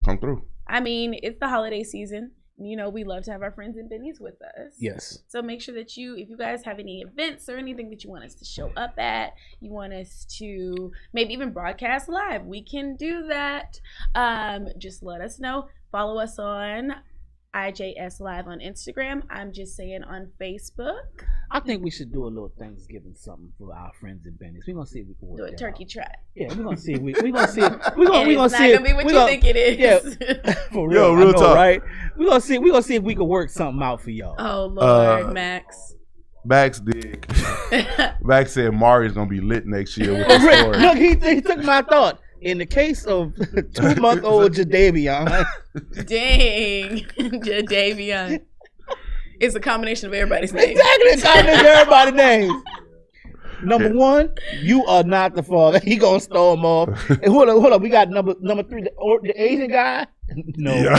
[SPEAKER 1] Come through.
[SPEAKER 5] I mean, it's the holiday season. You know, we love to have our friends and Bennies with us.
[SPEAKER 2] Yes.
[SPEAKER 5] So make sure that if you guys have any events or anything that you want us to show up at, you want us to maybe even broadcast live, we can do that. Just let us know. Follow us on IJS Live on Instagram. I'm just saying on Facebook.
[SPEAKER 2] I think we should do a little Thanksgiving something for our friends and Bennies. We're gonna see if we can work
[SPEAKER 5] do a
[SPEAKER 2] that
[SPEAKER 5] turkey
[SPEAKER 2] out.
[SPEAKER 5] trap.
[SPEAKER 2] Yeah, we're gonna see if we're gonna see if we're gonna
[SPEAKER 5] it's
[SPEAKER 2] see
[SPEAKER 5] not gonna be what you think it is.
[SPEAKER 2] Yeah, for real,
[SPEAKER 1] real talk.
[SPEAKER 2] right? We're gonna see if we can work something out for y'all.
[SPEAKER 5] Oh Lord, Max.
[SPEAKER 1] Max did. Max said Mari's gonna be lit next year with the story.
[SPEAKER 2] Look, he took my thought. In the case of 2-month-old Jadavion.
[SPEAKER 5] Dang, Jadavion. It's a combination of everybody's names.
[SPEAKER 2] Exactly, a combination of everybody's names. Number one, you are not the father. He gonna storm off. And hold up. We got number 3, the Asian guy. No.
[SPEAKER 1] Yeah.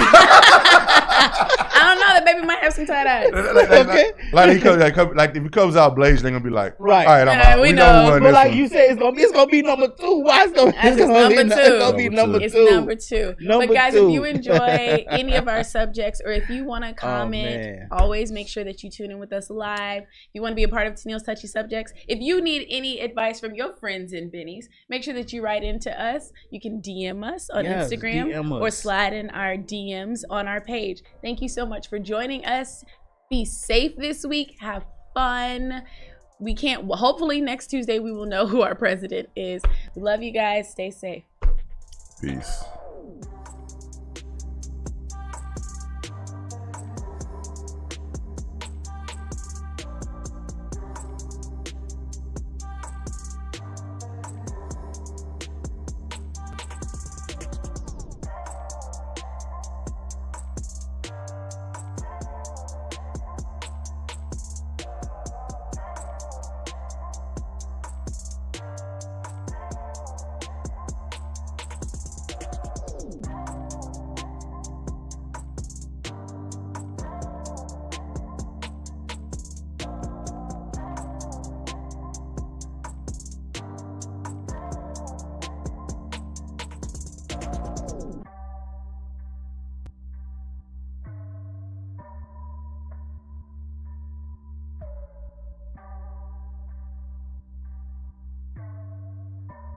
[SPEAKER 5] I don't know. The baby might have some tight eyes.
[SPEAKER 2] Okay.
[SPEAKER 1] Like if he comes out blazing, they're gonna be like,
[SPEAKER 2] right.
[SPEAKER 1] All right, I'm out.
[SPEAKER 5] We know.
[SPEAKER 2] But like you said, it's gonna be number 2. Why it's gonna be number 2?
[SPEAKER 5] It's number 2. But guys, if you enjoy any of our subjects, or if you want to comment, always make sure that you tune in with us live. If you want to be a part of Tennille's Touchy Subjects, if you need any advice from your friends and Bennies, make sure that you write into us. You can DM us on Instagram or slide in our DMs on our page. Thank you so much for joining us. Be safe this week. Have fun. Hopefully next Tuesday we will know who our president is. We love you guys. Stay safe.
[SPEAKER 1] Peace.